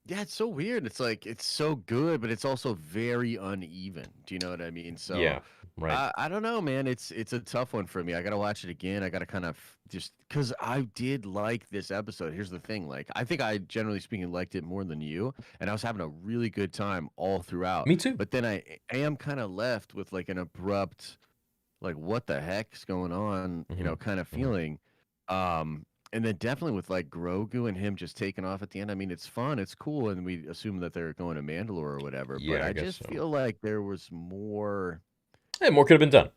Yeah, it's so weird. It's like it's so good, but it's also very uneven. Do you know what I mean? So Yeah, right. I don't know, man. It's a tough one for me. I gotta watch it again. I gotta kind of just because I did like this episode. Here's the thing, like I think I generally speaking liked it more than you, and I was having a really good time all throughout. Me too. But then I am kind of left with like an abrupt, like what the heck's going on, kind of feeling. And then definitely with like Grogu and him just taking off at the end. I mean, it's fun, it's cool, and we assume that they're going to Mandalore or whatever. But Yeah, I I guess just so. feel like there was more. Yeah, more could have been done.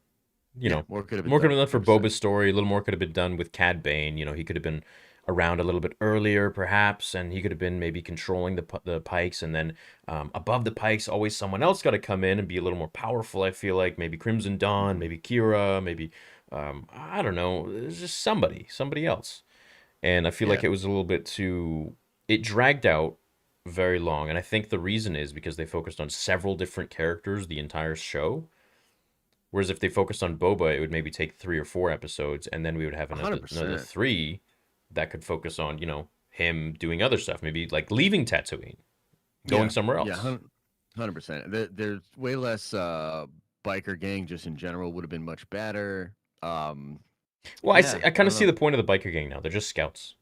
More could have been More could have done. been done for 100%. Boba's story. A little more could have been done with Cad Bane. He could have been around a little bit earlier, perhaps, and he could have been maybe controlling the Pikes. And then above the Pikes, always someone else got to come in and be a little more powerful. I feel like maybe Crimson Dawn, maybe Kira, maybe I don't know, it's just somebody else. And I feel like Yeah. it was a little bit too. It dragged out very long, and I think the reason is because they focused on several different characters the entire show. Whereas if they focused on Boba, it would maybe take 3 or 4 episodes, and then we would have another 100%. 3 that could focus on him doing other stuff, maybe like leaving Tatooine, going somewhere Yeah, else. 100%. There's way less biker gang just in general would have been much better. Well, Yeah, I I kind of don't see know. the point of the biker gang now. They're just scouts.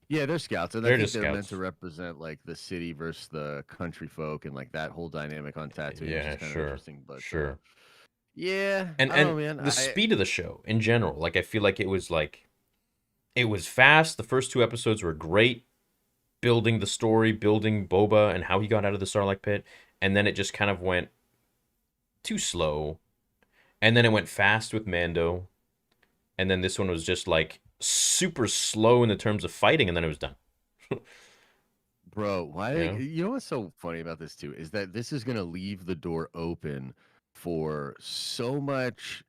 Yeah, they're scouts, and I They're think just they're meant scouts. to represent like the city versus the country folk and like that whole dynamic on Tatooine, which is Yeah, kind of sure, interesting. But sure. yeah, And I don't and know, man. the speed of the show in general, like I feel like it was fast. The first 2 episodes were great, building the story, building Boba and how he got out of the Sarlacc pit, and then it just kind of went too slow, and then it went fast with Mando, and then this one was just like super slow in the terms of fighting, and then it was done. Bro, why Yeah. you know what's so funny about this too is that this is gonna leave the door open for so much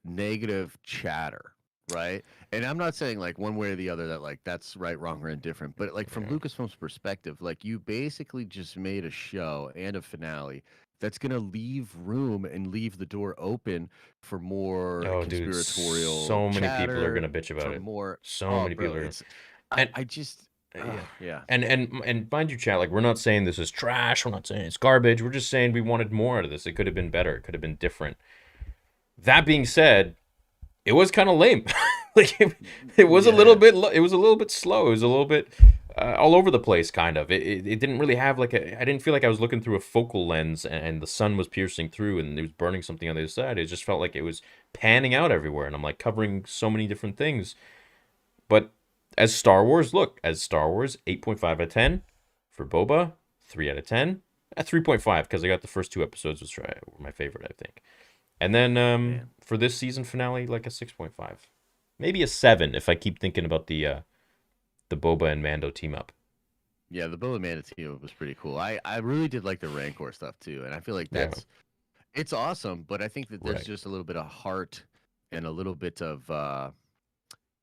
negative chatter, right? And I'm not saying like one way or the other that like that's right, wrong, or indifferent, but like from Yeah. Lucasfilm's perspective, like you basically just made a show and a finale that's gonna leave room and leave the door open for more Oh, dude, conspiratorial so many people are chatter, gonna bitch about for it. more. So Oh, many bro, people are, it's and I just yeah, yeah. and mind you, chat. Like we're not saying this is trash. We're not saying it's garbage. We're just saying we wanted more out of this. It could have been better. It could have been different. That being said, it was kind of lame. Like it was a little bit. It was a little bit slow. It was a little bit all over the place. Kind of. It didn't really have like a. I didn't feel like I was looking through a focal lens and the sun was piercing through and it was burning something on the other side. It just felt like it was panning out everywhere, and I'm like covering so many different things. But as Star Wars, 8.5 out of 10 for Boba, 3 out of 10. At 3.5 because I got the first 2 episodes, which were my favorite, I think. And then for this season finale, like a 6.5. Maybe a 7 if I keep thinking about the Boba and Mando team up. Yeah, the Boba Mando team was pretty cool. I really did like the Rancor stuff too, and I feel like it's awesome. But I think that there's just a little bit of heart and a little bit of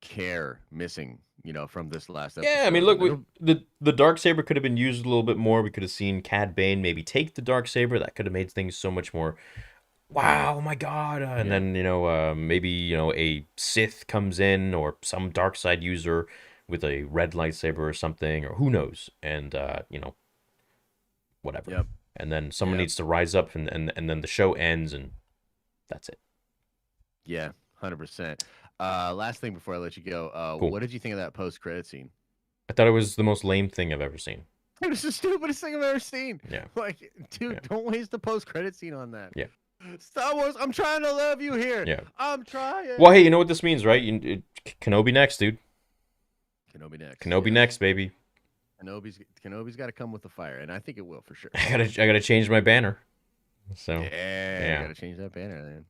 care missing, from this last episode. Yeah, I mean, look, the Darksaber could have been used a little bit more. We could have seen Cad Bane maybe take the Darksaber. That could have made things so much more. Wow, oh my God! And then maybe a Sith comes in or some dark side user with a red lightsaber or something, or who knows, and whatever. Yep. And then someone needs to rise up, and then the show ends, and that's it. Yeah, 100%. Last thing before I let you go, Cool. What did you think of that post-credit scene? I thought it was the most lame thing I've ever seen. It was the stupidest thing I've ever seen. Yeah. Like, dude, don't waste the post-credit scene on that. Yeah. Star Wars, I'm trying to love you here. Yeah. I'm trying. Well, hey, you know what this means, right? Kenobi next, dude. Kenobi next. Kenobi yes. next, baby. Kenobi's got to come with the fire, and I think it will for sure. I gotta change my banner. So yeah. Gotta change that banner, then.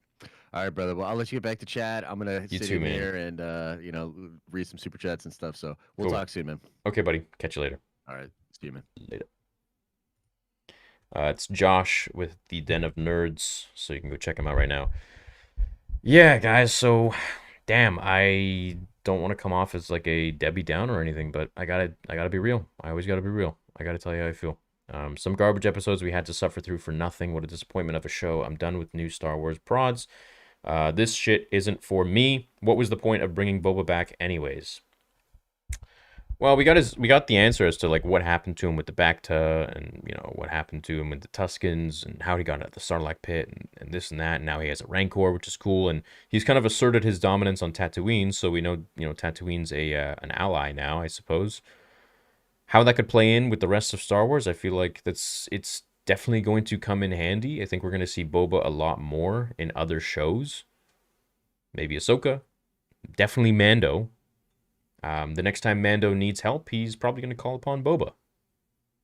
All right, brother. Well, I'll let you get back to chat. I'm gonna sit in here and read some super chats and stuff. So we'll talk soon, man. Okay, buddy. Catch you later. All right. See you, man. Later. It's Josh with the Den of Nerds, so you can go check him out right now. Yeah, guys. So, damn, I don't want to come off as like a Debbie Downer or anything, but I gotta be real. I always gotta be real. I gotta tell you how I feel. Some garbage episodes we had to suffer through for nothing. What a disappointment of a show. I'm done with new Star Wars prods. This shit isn't for me. What was the point of bringing Boba back anyways? Well, we got the answer as to like what happened to him with the Bacta, and what happened to him with the Tuskens, and how he got out of the Sarlacc pit, and this and that. And now he has a Rancor, which is cool, and he's kind of asserted his dominance on Tatooine. So we know Tatooine's an ally now, I suppose. How that could play in with the rest of Star Wars, I feel like it's definitely going to come in handy. I think we're going to see Boba a lot more in other shows. Maybe Ahsoka. Definitely Mando. The next time Mando needs help, he's probably going to call upon Boba.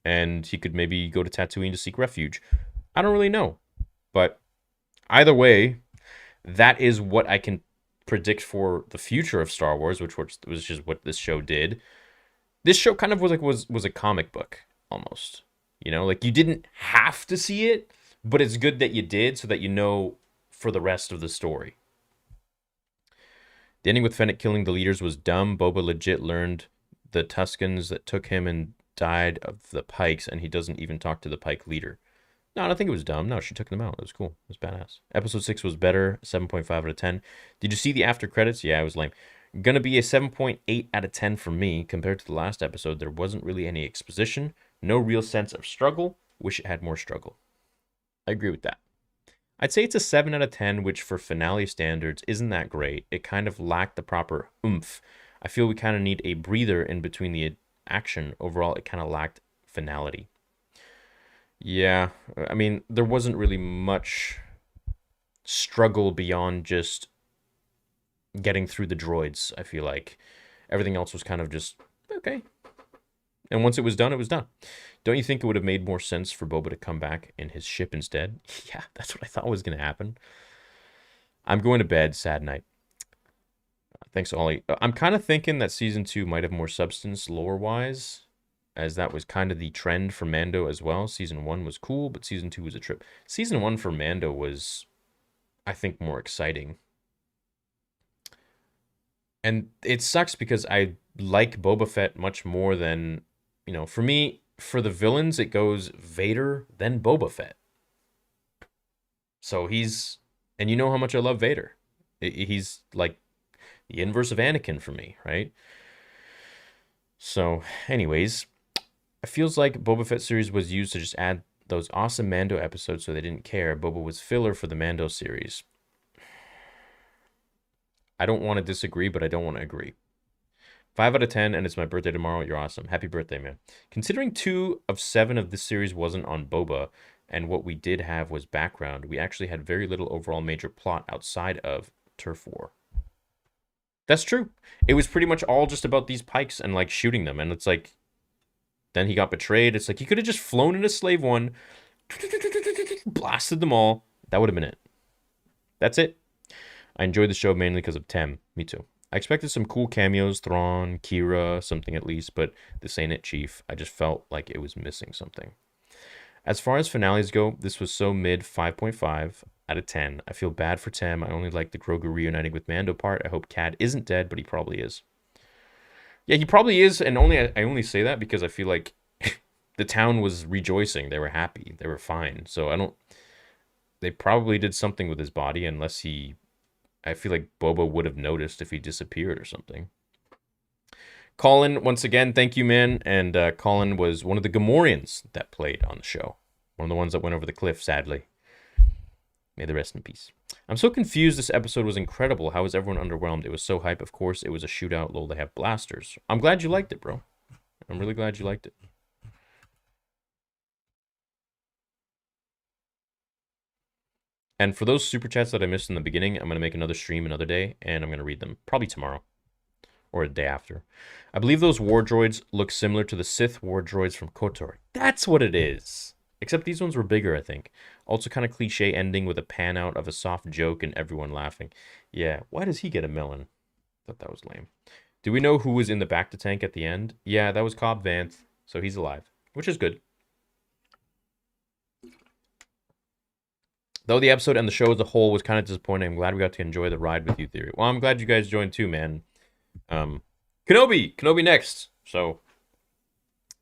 And he could maybe go to Tatooine to seek refuge. I don't really know. But either way, that is what I can predict for the future of Star Wars, which was just what this show did. This show kind of was a comic book, almost. Like you didn't have to see it, but it's good that you did so that you know for the rest of the story. The ending with Fennec killing the leaders was dumb. Boba legit learned the Tuskens that took him and died of the Pikes, and he doesn't even talk to the Pike leader. No, I don't think it was dumb. No, she took them out. It was cool. It was badass. Episode 6 was better, 7.5 out of 10. Did you see the after credits? Yeah, it was lame. Gonna be a 7.8 out of 10 for me. Compared to the last episode, there wasn't really any exposition. No real sense of struggle. Wish it had more struggle. I agree with that. I'd say it's a 7 out of 10, which for finale standards isn't that great. It kind of lacked the proper oomph. I feel we kind of need a breather in between the action. Overall, it kind of lacked finality. Yeah, I mean, there wasn't really much struggle beyond just getting through the droids, I feel like. Everything else was kind of just, okay. And once it was done, it was done. Don't you think it would have made more sense for Boba to come back in his ship instead? Yeah, that's what I thought was going to happen. I'm going to bed. Sad night. Thanks, Ollie. I'm kind of thinking that Season 2 might have more substance lore-wise, as that was kind of the trend for Mando as well. Season 1 was cool, but Season 2 was a trip. Season 1 for Mando was, I think, more exciting. And it sucks because I like Boba Fett much more than, for me, for the villains, it goes Vader, then Boba Fett. So and you know how much I love Vader. He's like the inverse of Anakin for me, right? So, anyways, it feels like Boba Fett series was used to just add those awesome Mando episodes so they didn't care. Boba was filler for the Mando series. I don't want to disagree, but I don't want to agree. 5 out of 10, and it's my birthday tomorrow. You're awesome. Happy birthday, man. Considering 2 of 7 of this series wasn't on Boba, and what we did have was background, we actually had very little overall major plot outside of Turf War. That's true. It was pretty much all just about these Pikes and, like, shooting them, and it's like, then he got betrayed. It's like, he could have just flown into Slave One, blasted them all. That would have been it. That's it. I enjoyed the show mainly because of Tem. Me too. I expected some cool cameos, Thrawn, Kira, something at least, but this ain't it, Chief. I just felt like it was missing something. As far as finales go, this was so mid, 5.5 out of 10. I feel bad for Tem. I only like the Grogu reuniting with Mando part. I hope Cad isn't dead, but he probably is. Yeah, he probably is, and I only say that because I feel like the town was rejoicing. They were happy. They were fine. So they probably did something with his body, unless I feel like Boba would have noticed if he disappeared or something. Colin, once again, thank you, man. And Colin was one of the Gamorreans that played on the show. One of the ones that went over the cliff, sadly. May they rest in peace. I'm so confused. This episode was incredible. How was everyone underwhelmed? It was so hype. Of course, it was a shootout. Lol, they have blasters. I'm glad you liked it, bro. I'm really glad you liked it. And for those super chats that I missed in the beginning, I'm going to make another stream another day, and I'm going to read them. Probably tomorrow. Or a day after. I believe those war droids look similar to the Sith war droids from KOTOR. That's what it is. Except these ones were bigger, I think. Also kind of cliche ending with a pan out of a soft joke and everyone laughing. Yeah, why does he get a melon? Thought that was lame. Do we know who was in the bacta tank at the end? Yeah, that was Cobb Vanth, so he's alive, which is good. Though the episode and the show as a whole was kind of disappointing, I'm glad we got to enjoy the ride with you, Theory. Well, I'm glad you guys joined too, man. Kenobi next. So,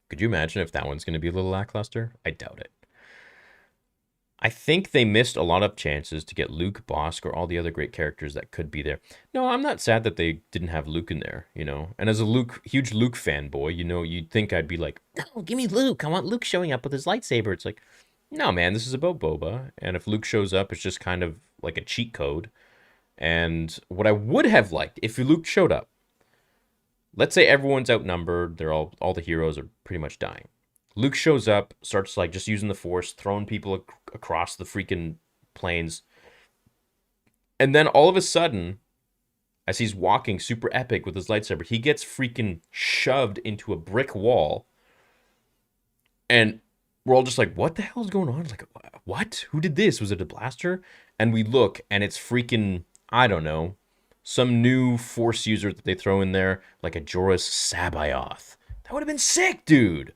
could you imagine if that one's going to be a little lackluster? I doubt it. I think they missed a lot of chances to get Luke, Bossk, or all the other great characters that could be there. No, I'm not sad that they didn't have Luke in there, you know. And as a huge Luke fanboy, you know, you'd think I'd be like, no, give me Luke. I want Luke showing up with his lightsaber. It's like, no, man, this is about Boba. And if Luke shows up, it's just kind of like a cheat code. And what I would have liked, if Luke showed up, let's say everyone's outnumbered, all the heroes are pretty much dying. Luke shows up, starts like just using the Force, throwing people across the freaking plains. And then all of a sudden, as he's walking super epic with his lightsaber, he gets freaking shoved into a brick wall. And we're all just like, what the hell is going on? It's like, what? Who did this? Was it a blaster? And we look, and it's freaking, I don't know, some new Force user that they throw in there, like a Joruus C'baoth. That would have been sick, dude.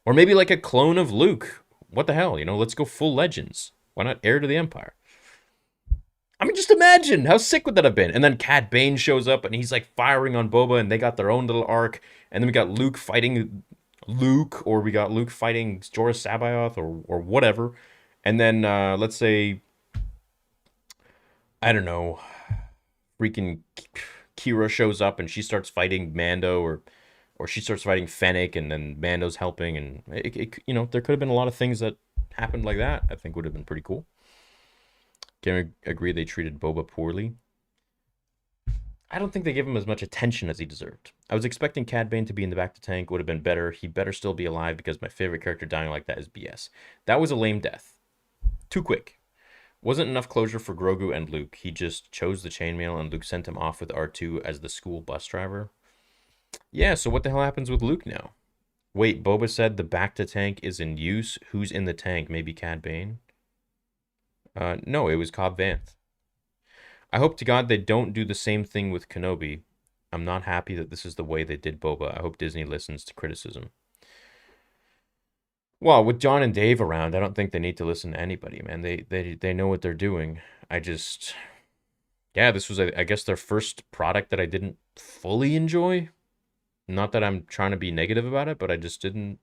Or maybe like a clone of Luke. What the hell? You know, let's go full Legends. Why not Heir to the Empire? I mean, just imagine how sick would that have been. And then Cad Bane shows up and he's like firing on Boba and they got their own little arc. And then we got Luke fighting Luke, or we got Luke fighting Joruus C'baoth or whatever. And then let's say, I don't know, freaking Kira shows up and she starts fighting Mando, or she starts fighting Fennec, and then Mando's helping, and you know, there could have been a lot of things that happened like that. I think would have been pretty cool. Can we agree they treated Boba poorly? I don't think they gave him as much attention as he deserved. I was expecting Cad Bane to be in the bacta tank, would have been better. He better still be alive because my favorite character dying like that is BS. That was a lame death. Too quick. Wasn't enough closure for Grogu and Luke. He just chose the chainmail and Luke sent him off with R2 as the school bus driver. Yeah, so what the hell happens with Luke now? Wait, Boba said the bacta tank is in use. Who's in the tank? Maybe Cad Bane? No, it was Cobb Vanth. I hope to God they don't do the same thing with Kenobi. I'm not happy that this is the way they did Boba. I hope Disney listens to criticism. Well, with John and Dave around, I don't think they need to listen to anybody, man. They know what they're doing. Yeah, this was, I guess, their first product that I didn't fully enjoy. Not that I'm trying to be negative about it, but I just didn't.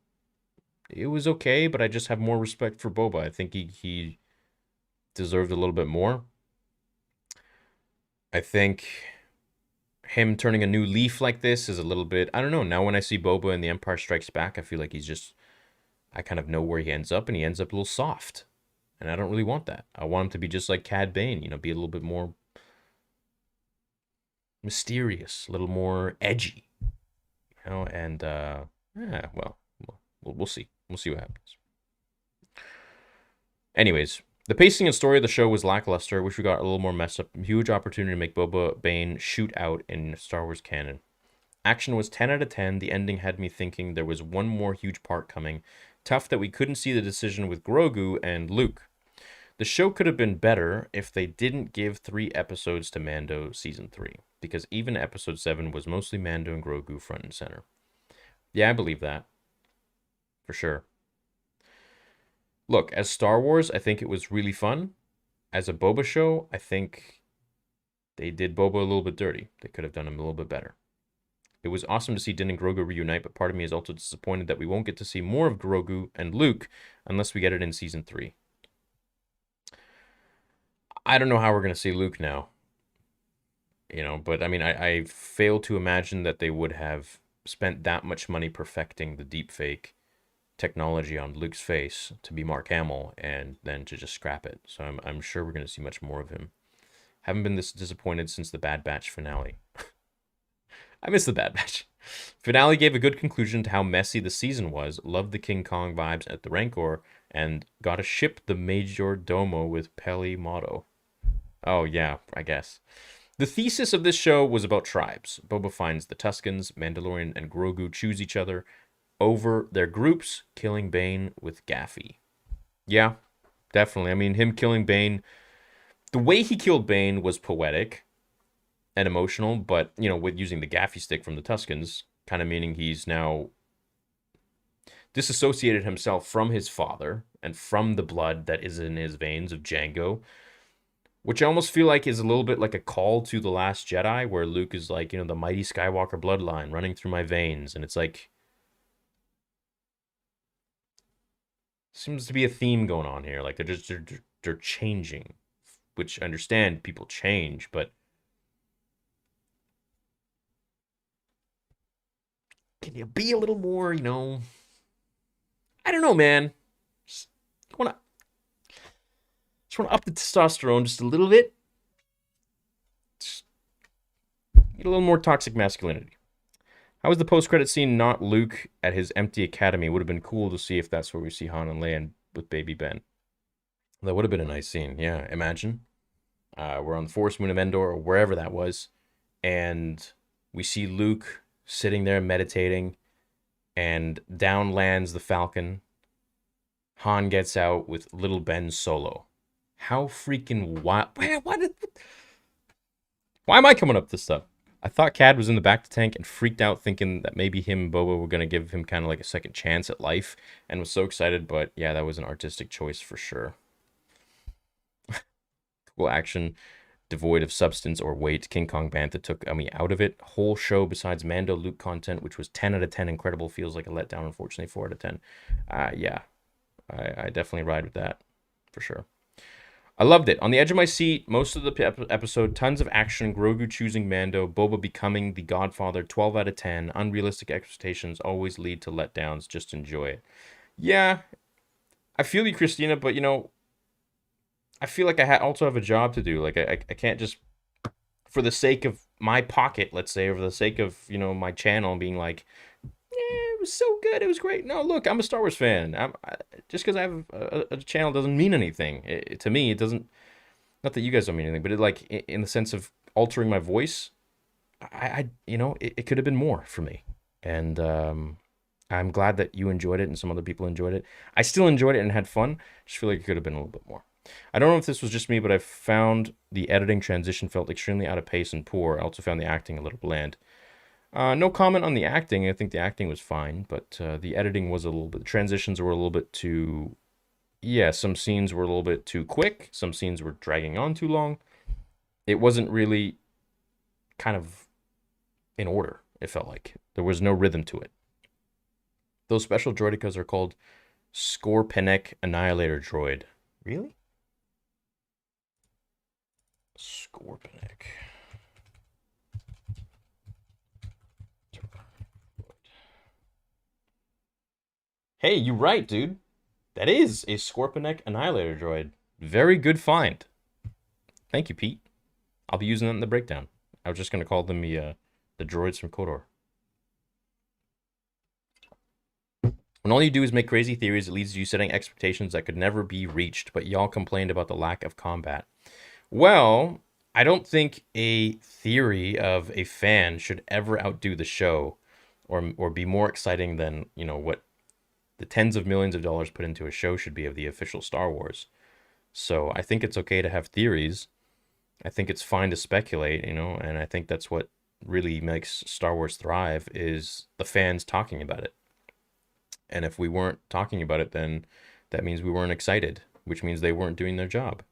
It was okay, but I just have more respect for Boba. I think he deserved a little bit more. I think him turning a new leaf like this is a little bit, I don't know. Now when I see Boba in The Empire Strikes Back, I feel like I kind of know where he ends up, and he ends up a little soft. And I don't really want that. I want him to be just like Cad Bane, you know, be a little bit more mysterious, a little more edgy. You know, and yeah, well, we'll see. We'll see what happens. Anyways, the pacing and story of the show was lackluster. Wish we got a little more messed up. Huge opportunity to make Boba Bane shoot out in Star Wars canon. Action was 10 out of 10. The ending had me thinking there was one more huge part coming. Tough that we couldn't see the decision with Grogu and Luke. The show could have been better if they didn't give 3 episodes to Mando Season 3, because even Episode 7 was mostly Mando and Grogu front and center. Yeah, I believe that. For sure. Look, as Star Wars, I think it was really fun. As a Boba show, I think they did Boba a little bit dirty. They could have done him a little bit better. It was awesome to see Din and Grogu reunite, but part of me is also disappointed that we won't get to see more of Grogu and Luke unless we get it in Season 3. I don't know how we're going to see Luke now. You know, but I mean, I fail to imagine that they would have spent that much money perfecting the deepfake technology on Luke's face to be Mark Hamill and then to just scrap it. So I'm sure we're going to see much more of him. Haven't been this disappointed since the Bad Batch finale. I miss the Bad Batch. Finale gave a good conclusion to how messy the season was. Loved the King Kong vibes at the Rancor, and got to ship the Major Domo with Peli Motto. Oh yeah, I guess. The thesis of this show was about tribes. Boba finds the Tuskens, Mandalorian, and Grogu choose each other over their groups, killing Bane with Gaffy. Yeah, definitely. I mean, him killing Bane, the way he killed Bane was poetic and emotional, but, you know, with using the Gaffy stick from the Tuskens, kind of meaning he's now disassociated himself from his father and from the blood that is in his veins of Django, which I almost feel like is a little bit like a call to The Last Jedi, where Luke is like, you know, the mighty Skywalker bloodline running through my veins. And it's like, seems to be a theme going on here. Like they're changing, which I understand people change, but can you be a little more, you know, I don't know, man. Just want to up the testosterone just a little bit. Just get a little more toxic masculinity. How was the post-credit scene not Luke at his empty academy? Would have been cool to see if that's where we see Han and Leia with baby Ben. That would have been a nice scene. Yeah, imagine. We're on the Forest Moon of Endor, or wherever that was, and we see Luke sitting there meditating, and down lands the Falcon. Han gets out with little Ben Solo. How freaking wild. Why am I coming up with this stuff? I thought Cad was in the back to tank and freaked out thinking that maybe him and Boba were going to give him kind of like a second chance at life, and was so excited, but yeah, that was an artistic choice for sure. Cool action, devoid of substance or weight. King Kong Bantha took me out of it. Whole show besides Mando Luke content, which was 10 out of 10 incredible, feels like a letdown, unfortunately 4 out of 10. Yeah, I definitely ride with that for sure. I loved it. On the edge of my seat, most of the episode, tons of action, Grogu choosing Mando, Boba becoming the Godfather, 12 out of 10. Unrealistic expectations always lead to letdowns. Just enjoy it. Yeah, I feel you, Christina, but, you know, I feel like I also have a job to do. Like, I can't just, for the sake of my pocket, let's say, or for the sake of, you know, my channel being like, it was so good, it was great. No, look, I'm a Star Wars fan. Just because I have a channel doesn't mean anything. To me, it doesn't. Not that you guys don't mean anything, but it, like, in the sense of altering my voice, you know, it could have been more for me. And I'm glad that you enjoyed it and some other people enjoyed it. I still enjoyed it and had fun. Just feel like it could have been a little bit more. I don't know if this was just me, but I found the editing transition felt extremely out of pace and poor. I also found the acting a little bland. No comment on the acting. I think the acting was fine, but the editing was a little bit. The transitions were a little bit too. Yeah, some scenes were a little bit too quick. Some scenes were dragging on too long. It wasn't really kind of in order, it felt like. There was no rhythm to it. Those special droidicas are called Scorpinek Annihilator Droid. Really? Scorpinek. Hey, you're right, dude. That is a Scorpinek Annihilator droid. Very good find. Thank you, Pete. I'll be using that in the breakdown. I was just going to call them the droids from KOTOR. When all you do is make crazy theories, it leads to you setting expectations that could never be reached, but y'all complained about the lack of combat. Well, I don't think a theory of a fan should ever outdo the show or be more exciting than, you know, what the tens of millions of dollars put into a show should be of the official Star Wars. So I think it's okay to have theories. I think it's fine to speculate, you know, and I think that's what really makes Star Wars thrive, is the fans talking about it. And if we weren't talking about it, then that means we weren't excited, which means they weren't doing their job.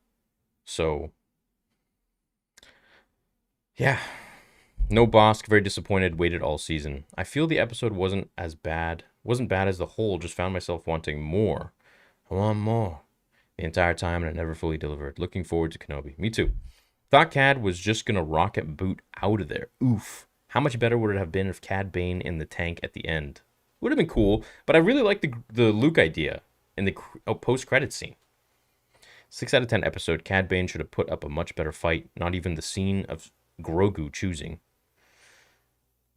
So, yeah. No Bosk, very disappointed, waited all season. I feel the episode wasn't bad as the whole, just found myself wanting more. I want more. The entire time, and it never fully delivered. Looking forward to Kenobi. Me too. Thought Cad was just gonna rocket boot out of there. Oof. How much better would it have been if Cad Bane in the tank at the end? Would have been cool, but I really like the Luke idea in the post-credits scene. 6 out of 10 episode. Cad Bane should have put up a much better fight. Not even the scene of Grogu choosing.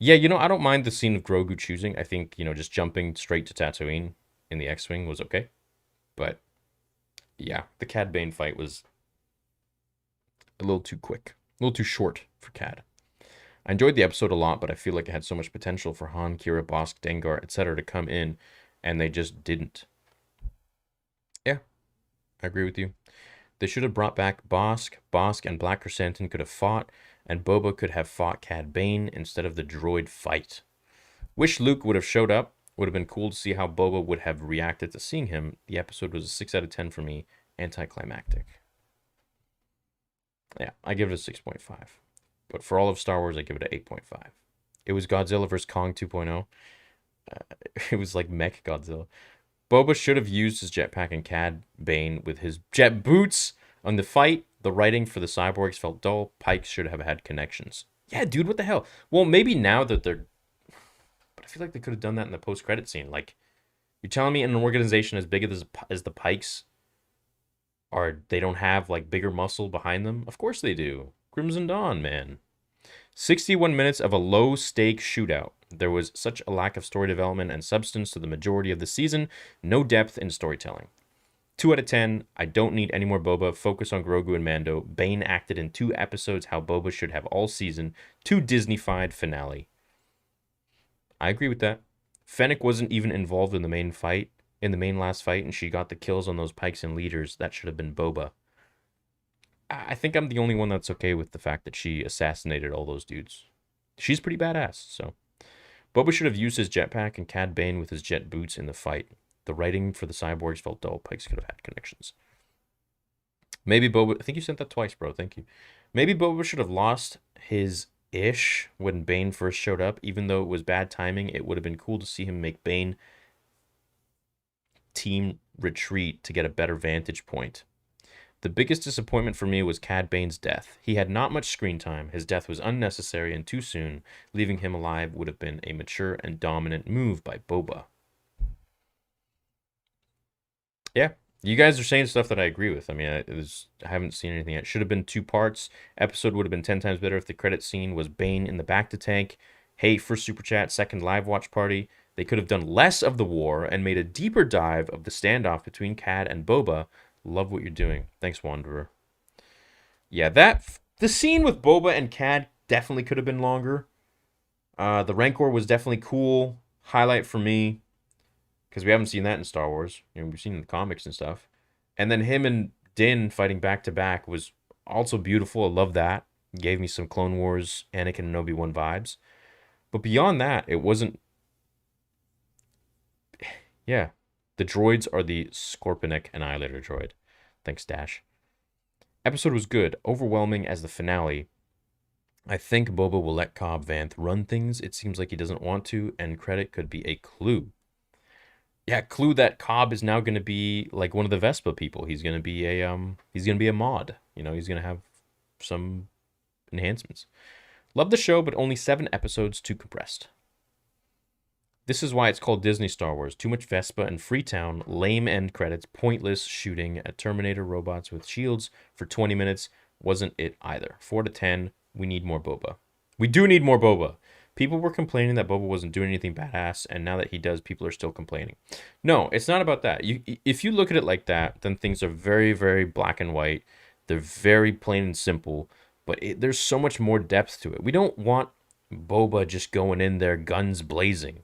Yeah, you know, I don't mind the scene of Grogu choosing. I think, you know, just jumping straight to Tatooine in the X-Wing was okay. But yeah, the Cad Bane fight was a little too quick, a little too short for Cad. I enjoyed the episode a lot, but I feel like it had so much potential for Han, Kira, Bosk, Dengar, etc. to come in, and they just didn't. Yeah, I agree with you. They should have brought back Bosk. Bosk and Black Chrysanthemum could have fought, and Boba could have fought Cad Bane instead of the droid fight. Wish Luke would have showed up. Would have been cool to see how Boba would have reacted to seeing him. The episode was a 6 out of 10 for me. Anticlimactic. Yeah, I give it a 6.5. But for all of Star Wars, I give it an 8.5. It was Godzilla vs. Kong 2.0. It was like Mech Godzilla. Boba should have used his jetpack and Cad Bane with his jet boots on the fight. The writing for the cyborgs felt dull. Pikes should have had connections. Yeah, dude, what the hell? Well, maybe now that they're... But I feel like they could have done that in the post-credit scene. Like, you're telling me in an organization as big as the Pikes, they don't have, like, bigger muscle behind them? Of course they do. Crimson Dawn, man. 61 minutes of a low-stake shootout. There was such a lack of story development and substance to the majority of the season. No depth in storytelling. 2 out of 10. I don't need any more Boba. Focus on Grogu and Mando. Bane acted in 2 episodes how Boba should have all season. Too Disney-fied finale. I agree with that. Fennec wasn't even involved in the main last fight, and she got the kills on those Pikes and leaders. That should have been Boba. I think I'm the only one that's okay with the fact that she assassinated all those dudes. She's pretty badass, so. Boba should have used his jetpack and Cad Bane with his jet boots in the fight. The writing for the cyborgs felt dull. Pikes could have had connections. Maybe Boba... I think you sent that twice, bro. Thank you. Maybe Boba should have lost his ish when Bane first showed up. Even though it was bad timing, it would have been cool to see him make Bane team retreat to get a better vantage point. The biggest disappointment for me was Cad Bane's death. He had not much screen time. His death was unnecessary and too soon. Leaving him alive would have been a mature and dominant move by Boba. Yeah, you guys are saying stuff that I agree with. I mean, I haven't seen anything yet. Should have been 2 parts. Episode would have been 10 times better if the credit scene was Bane in the bacta tank. Hey, first super chat, second live watch party. They could have done less of the war and made a deeper dive of the standoff between Cad and Boba. Love what you're doing. Thanks, Wanderer. Yeah, the scene with Boba and Cad definitely could have been longer. The Rancor was definitely cool. Highlight for me, because we haven't seen that in Star Wars. You know, we've seen it in the comics and stuff. And then him and Din fighting back to back was also beautiful. I love that. Gave me some Clone Wars, Anakin and Obi-Wan vibes. But beyond that, it wasn't... Yeah. The droids are the Scorpionic Annihilator droid. Thanks, Dash. Episode was good, overwhelming as the finale. I think Boba will let Cobb Vanth run things. It seems like he doesn't want to, and credit could be a clue. Yeah, clue that Cobb is now going to be like one of the Vespa people. He's going to be a mod. You know, he's going to have some enhancements. Love the show, but only 7 episodes, too compressed. This is why it's called Disney Star Wars. Too much Vespa and Freetown, lame end credits, pointless shooting at Terminator robots with shields for 20 minutes. Wasn't it either. 4 to 10. We need more Boba. We do need more Boba. People were complaining that Boba wasn't doing anything badass, and now that he does, people are still complaining. No, it's not about that. If you look at it like that, then things are very, very black and white. They're very plain and simple, but there's so much more depth to it. We don't want Boba just going in there guns blazing.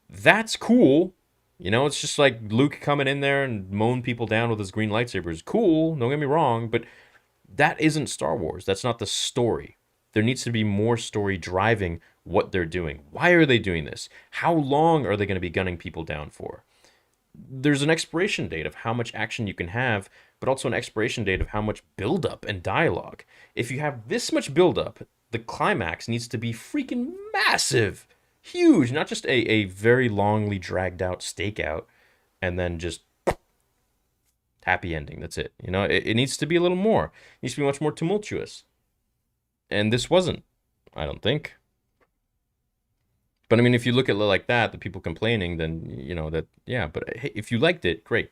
That's cool. You know, it's just like Luke coming in there and mowing people down with his green lightsabers. Cool, don't get me wrong, but that isn't Star Wars. That's not the story. There needs to be more story driving what they're doing. Why are they doing this? How long are they going to be gunning people down for? There's an expiration date of how much action you can have, but also an expiration date of how much buildup and dialogue. If you have this much buildup, the climax needs to be freaking massive. Huge, not just a very longly dragged out stakeout and then just happy ending. That's it. You know, it needs to be a little more. It needs to be much more tumultuous. And this wasn't, I don't think. But I mean, if you look at it like that, the people complaining, then, you know, that, yeah, but hey, if you liked it, great.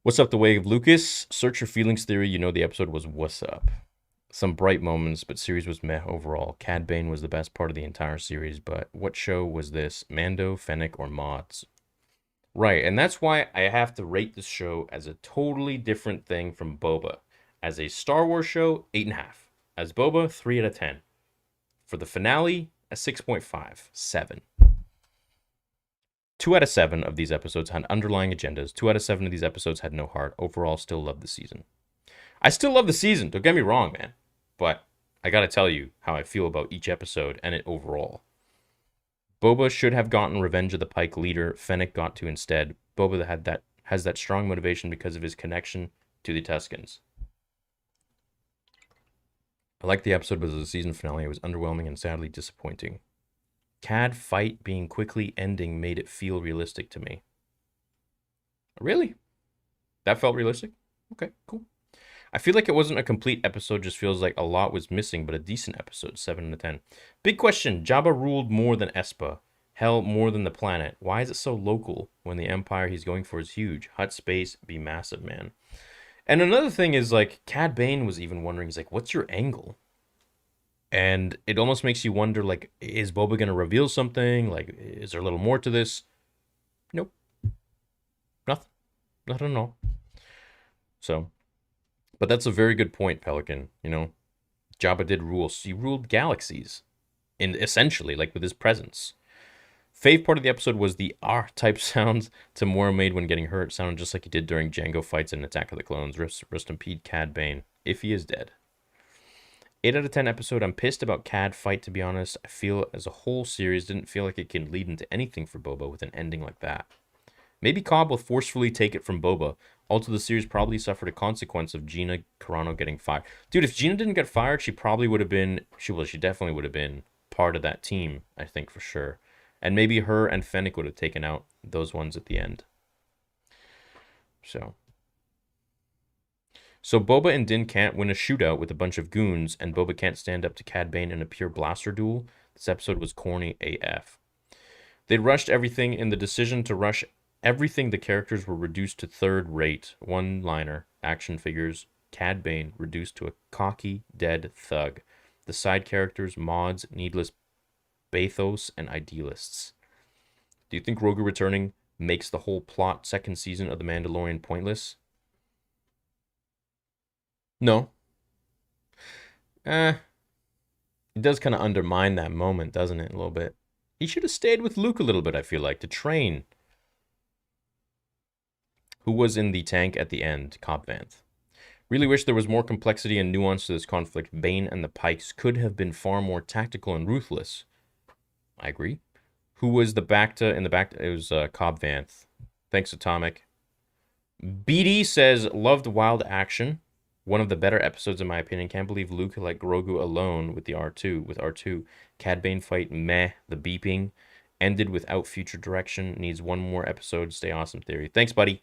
What's up, The Way of Lucas? Search Your Feelings Theory. You know the episode was What's Up. Some bright moments, but series was meh overall. Cad Bane was the best part of the entire series, but what show was this? Mando, Fennec, or Mods? Right, and that's why I have to rate this show as a totally different thing from Boba. As a Star Wars show, 8.5. As Boba, 3 out of 10. For the finale, a 6.5, 7. 2 out of 7 of these episodes had underlying agendas. 2 out of 7 of these episodes had no heart. Overall, still love the season. I still love the season, don't get me wrong, man. But I gotta tell you how I feel about each episode and it overall. Boba should have gotten Revenge of the Pike leader. Fennec got to instead. Boba has that strong motivation because of his connection to the Tuscans. I liked the episode, but as a season finale, it was underwhelming and sadly disappointing. Cad fight being quickly ending made it feel realistic to me. Really? That felt realistic? Okay, cool. I feel like it wasn't a complete episode, just feels like a lot was missing, but a decent episode, 7 out of 10. Big question, Jabba ruled more than Espa. Hell, more than the planet. Why is it so local when the empire he's going for is huge? Hut space, be massive, man. And another thing is, like, Cad Bane was even wondering, he's like, what's your angle? And it almost makes you wonder, like, is Boba going to reveal something? Like, is there a little more to this? Nope. Nothing. Nothing at all. So... But that's a very good point, Pelican. You know, Jabba did rule. He ruled galaxies, essentially, like with his presence. Fave part of the episode was the R-type sounds Tamora made when getting hurt. Sounded just like he did during Jango fights in Attack of the Clones. Rest in peace, Cad Bane, if he is dead. 8 out of 10 episode. I'm pissed about Cad fight, to be honest. I feel as a whole series didn't feel like it can lead into anything for Boba with an ending like that. Maybe Cobb will forcefully take it from Boba. Also, the series probably suffered a consequence of Gina Carano getting fired. Dude, if Gina didn't get fired, she probably would have been... She definitely would have been part of that team, I think, for sure. And maybe her and Fennec would have taken out those ones at the end. So Boba and Din can't win a shootout with a bunch of goons, and Boba can't stand up to Cad Bane in a pure blaster duel. This episode was corny AF. They rushed everything in the decision to rush everything. The characters were reduced to third-rate, one-liner action figures. Cad Bane reduced to a cocky, dead thug. The side characters, mods, needless bathos, and idealists. Do you think Grogu returning makes the whole plot second season of The Mandalorian pointless? No. It does kind of undermine that moment, doesn't it, a little bit? He should have stayed with Luke a little bit, I feel like, to train. Who was in the tank at the end? Cobb Vanth. Really wish there was more complexity and nuance to this conflict. Bane and the Pikes could have been far more tactical and ruthless. I agree. Who was the Bacta in the back? It was Cobb Vanth. Thanks, Atomic. BD says, loved Wild Action. One of the better episodes, in my opinion. Can't believe Luke let Grogu alone with the R2. With R2. Cad Bane fight, meh. The beeping. Ended without future direction. Needs one more episode. Stay awesome, Theory. Thanks, buddy.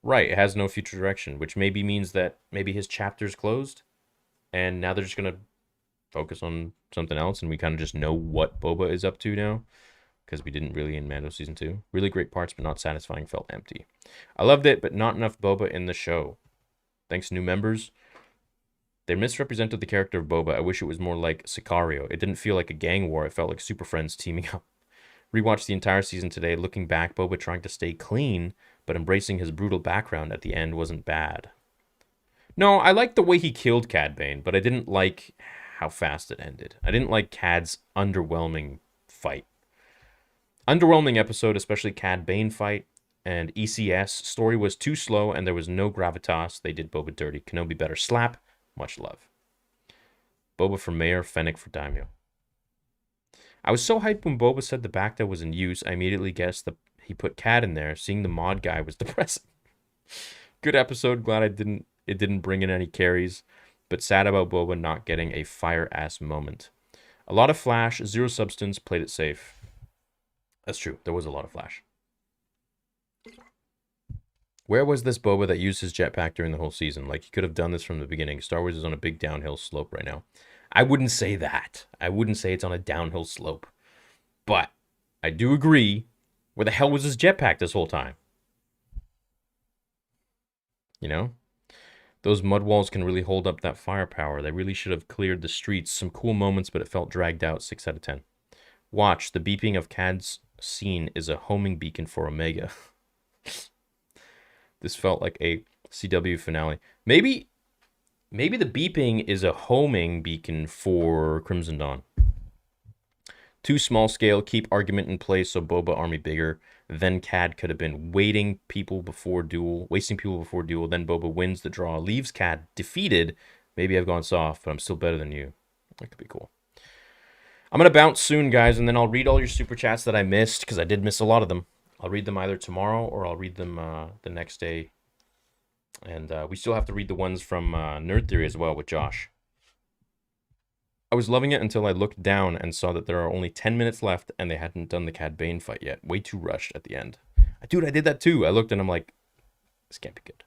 Right, it has no future direction, which maybe means that maybe his chapter's closed, and now they're just going to focus on something else, and we kind of just know what Boba is up to now, because we didn't really in Mando Season 2. Really great parts, but not satisfying, felt empty. I loved it, but not enough Boba in the show. Thanks, new members. They misrepresented the character of Boba. I wish it was more like Sicario. It didn't feel like a gang war. It felt like Super Friends teaming up. Rewatched the entire season today. Looking back, Boba trying to stay clean, but embracing his brutal background at the end wasn't bad. No, I liked the way he killed Cad Bane, but I didn't like how fast it ended. I didn't like Cad's underwhelming fight. Underwhelming episode, especially Cad Bane fight, and ECS. Story was too slow, and there was no gravitas. They did Boba dirty. Kenobi better slap. Much love. Boba for mayor, Fennec for daimyo. I was so hyped when Boba said the Bacta was in use, I immediately guessed that he put Cad in there. Seeing the mod guy was depressing. Good episode. Glad it didn't bring in any carries, but sad about Boba not getting a fire-ass moment. A lot of flash, zero substance, played it safe. That's true. There was a lot of flash. Where was this Boba that used his jetpack during the whole season? Like, he could have done this from the beginning. Star Wars is on a big downhill slope right now. I wouldn't say that. I wouldn't say it's on a downhill slope. But I do agree. Where the hell was his jetpack this whole time? You know? Those mud walls can really hold up that firepower. They really should have cleared the streets. Some cool moments, but it felt dragged out. 6 out of 10. Watch, the beeping of Cad's scene is a homing beacon for Omega. This felt like a CW finale. Maybe the beeping is a homing beacon for Crimson Dawn. Too small scale, keep argument in place so Boba army bigger. Then Cad could have been wasting people before duel. Then Boba wins the draw, leaves Cad defeated. Maybe I've gone soft, but I'm still better than you. That could be cool. I'm going to bounce soon, guys, and then I'll read all your super chats that I missed, because I did miss a lot of them. I'll read them either tomorrow or I'll read them the next day. And we still have to read the ones from Nerd Theory as well with Josh. I was loving it until I looked down and saw that there are only 10 minutes left and they hadn't done the Cad Bane fight yet. Way too rushed at the end. Dude, I did that too. I looked and I'm like, this can't be good.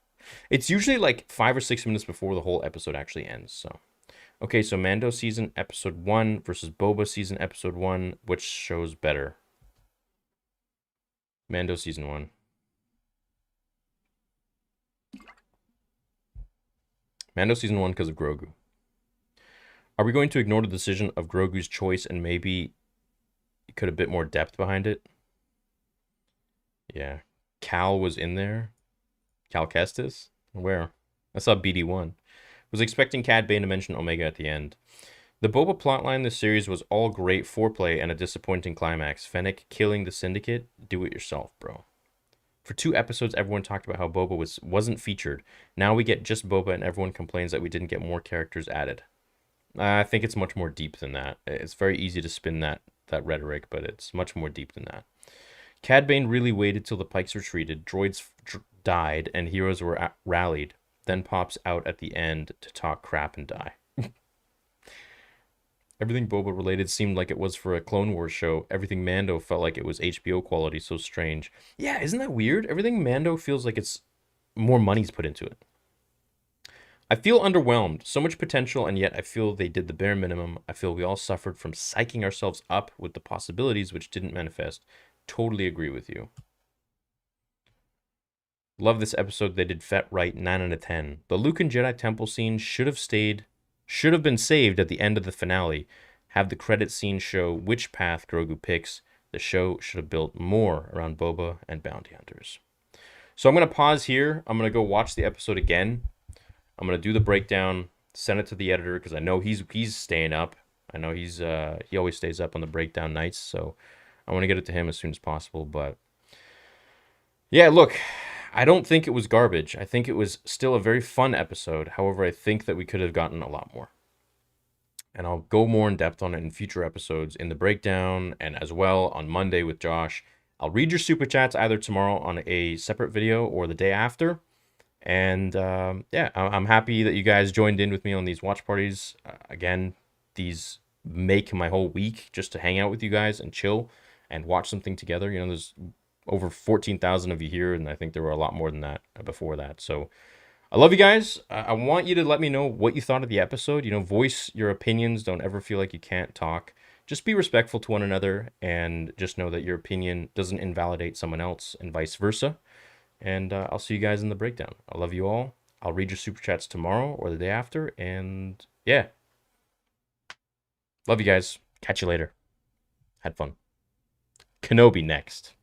It's usually like 5 or 6 minutes before the whole episode actually ends. So, okay, so Mando season episode 1 versus Boba season episode 1. Which shows better? Mando season 1. Mando season 1 because of Grogu. Are we going to ignore the decision of Grogu's choice and maybe it could have a bit more depth behind it? Yeah. Cal was in there. Cal Kestis? Where? I saw BD1. Was expecting Cad Bane to mention Omega at the end. The Boba plotline this series was all great foreplay and a disappointing climax. Fennec killing the Syndicate? Do it yourself, bro. For 2 episodes, everyone talked about how Boba wasn't featured. Now we get just Boba and everyone complains that we didn't get more characters added. I think it's much more deep than that. It's very easy to spin that rhetoric, but it's much more deep than that. Cad Bane really waited till the Pikes retreated, droids died, and heroes were rallied, then pops out at the end to talk crap and die. Everything Boba related seemed like it was for a Clone Wars show. Everything Mando felt like it was HBO quality, so strange. Yeah, isn't that weird? Everything Mando feels like it's more money's put into it. I feel underwhelmed. So much potential, and yet I feel they did the bare minimum. I feel we all suffered from psyching ourselves up with the possibilities which didn't manifest. Totally agree with you. Love this episode. They did Fett right. 9 out of 10. The Luke and Jedi Temple scene should have been saved at the end of the finale. Have the credit scene show which path Grogu picks. The show should have built more around Boba and bounty hunters. So I'm going to pause here. I'm going to go watch the episode again. I'm going to do the breakdown, send it to the editor because I know he's staying up. I know he always stays up on the breakdown nights, so I want to get it to him as soon as possible. But yeah, look, I don't think it was garbage. I think it was still a very fun episode. However, I think that we could have gotten a lot more. And I'll go more in depth on it in future episodes in the breakdown and as well on Monday with Josh. I'll read your super chats either tomorrow on a separate video or the day after. And yeah, I'm happy that you guys joined in with me on these watch parties. Again, these make my whole week just to hang out with you guys and chill and watch something together. You know, there's over 14,000 of you here, and I think there were a lot more than that before that. So I love you guys. I want you to let me know what you thought of the episode. You know, voice your opinions. Don't ever feel like you can't talk. Just be respectful to one another and just know that your opinion doesn't invalidate someone else and vice versa. And I'll see you guys in the breakdown. I love you all. I'll read your super chats tomorrow or the day after. And yeah. Love you guys. Catch you later. Had fun. Kenobi next.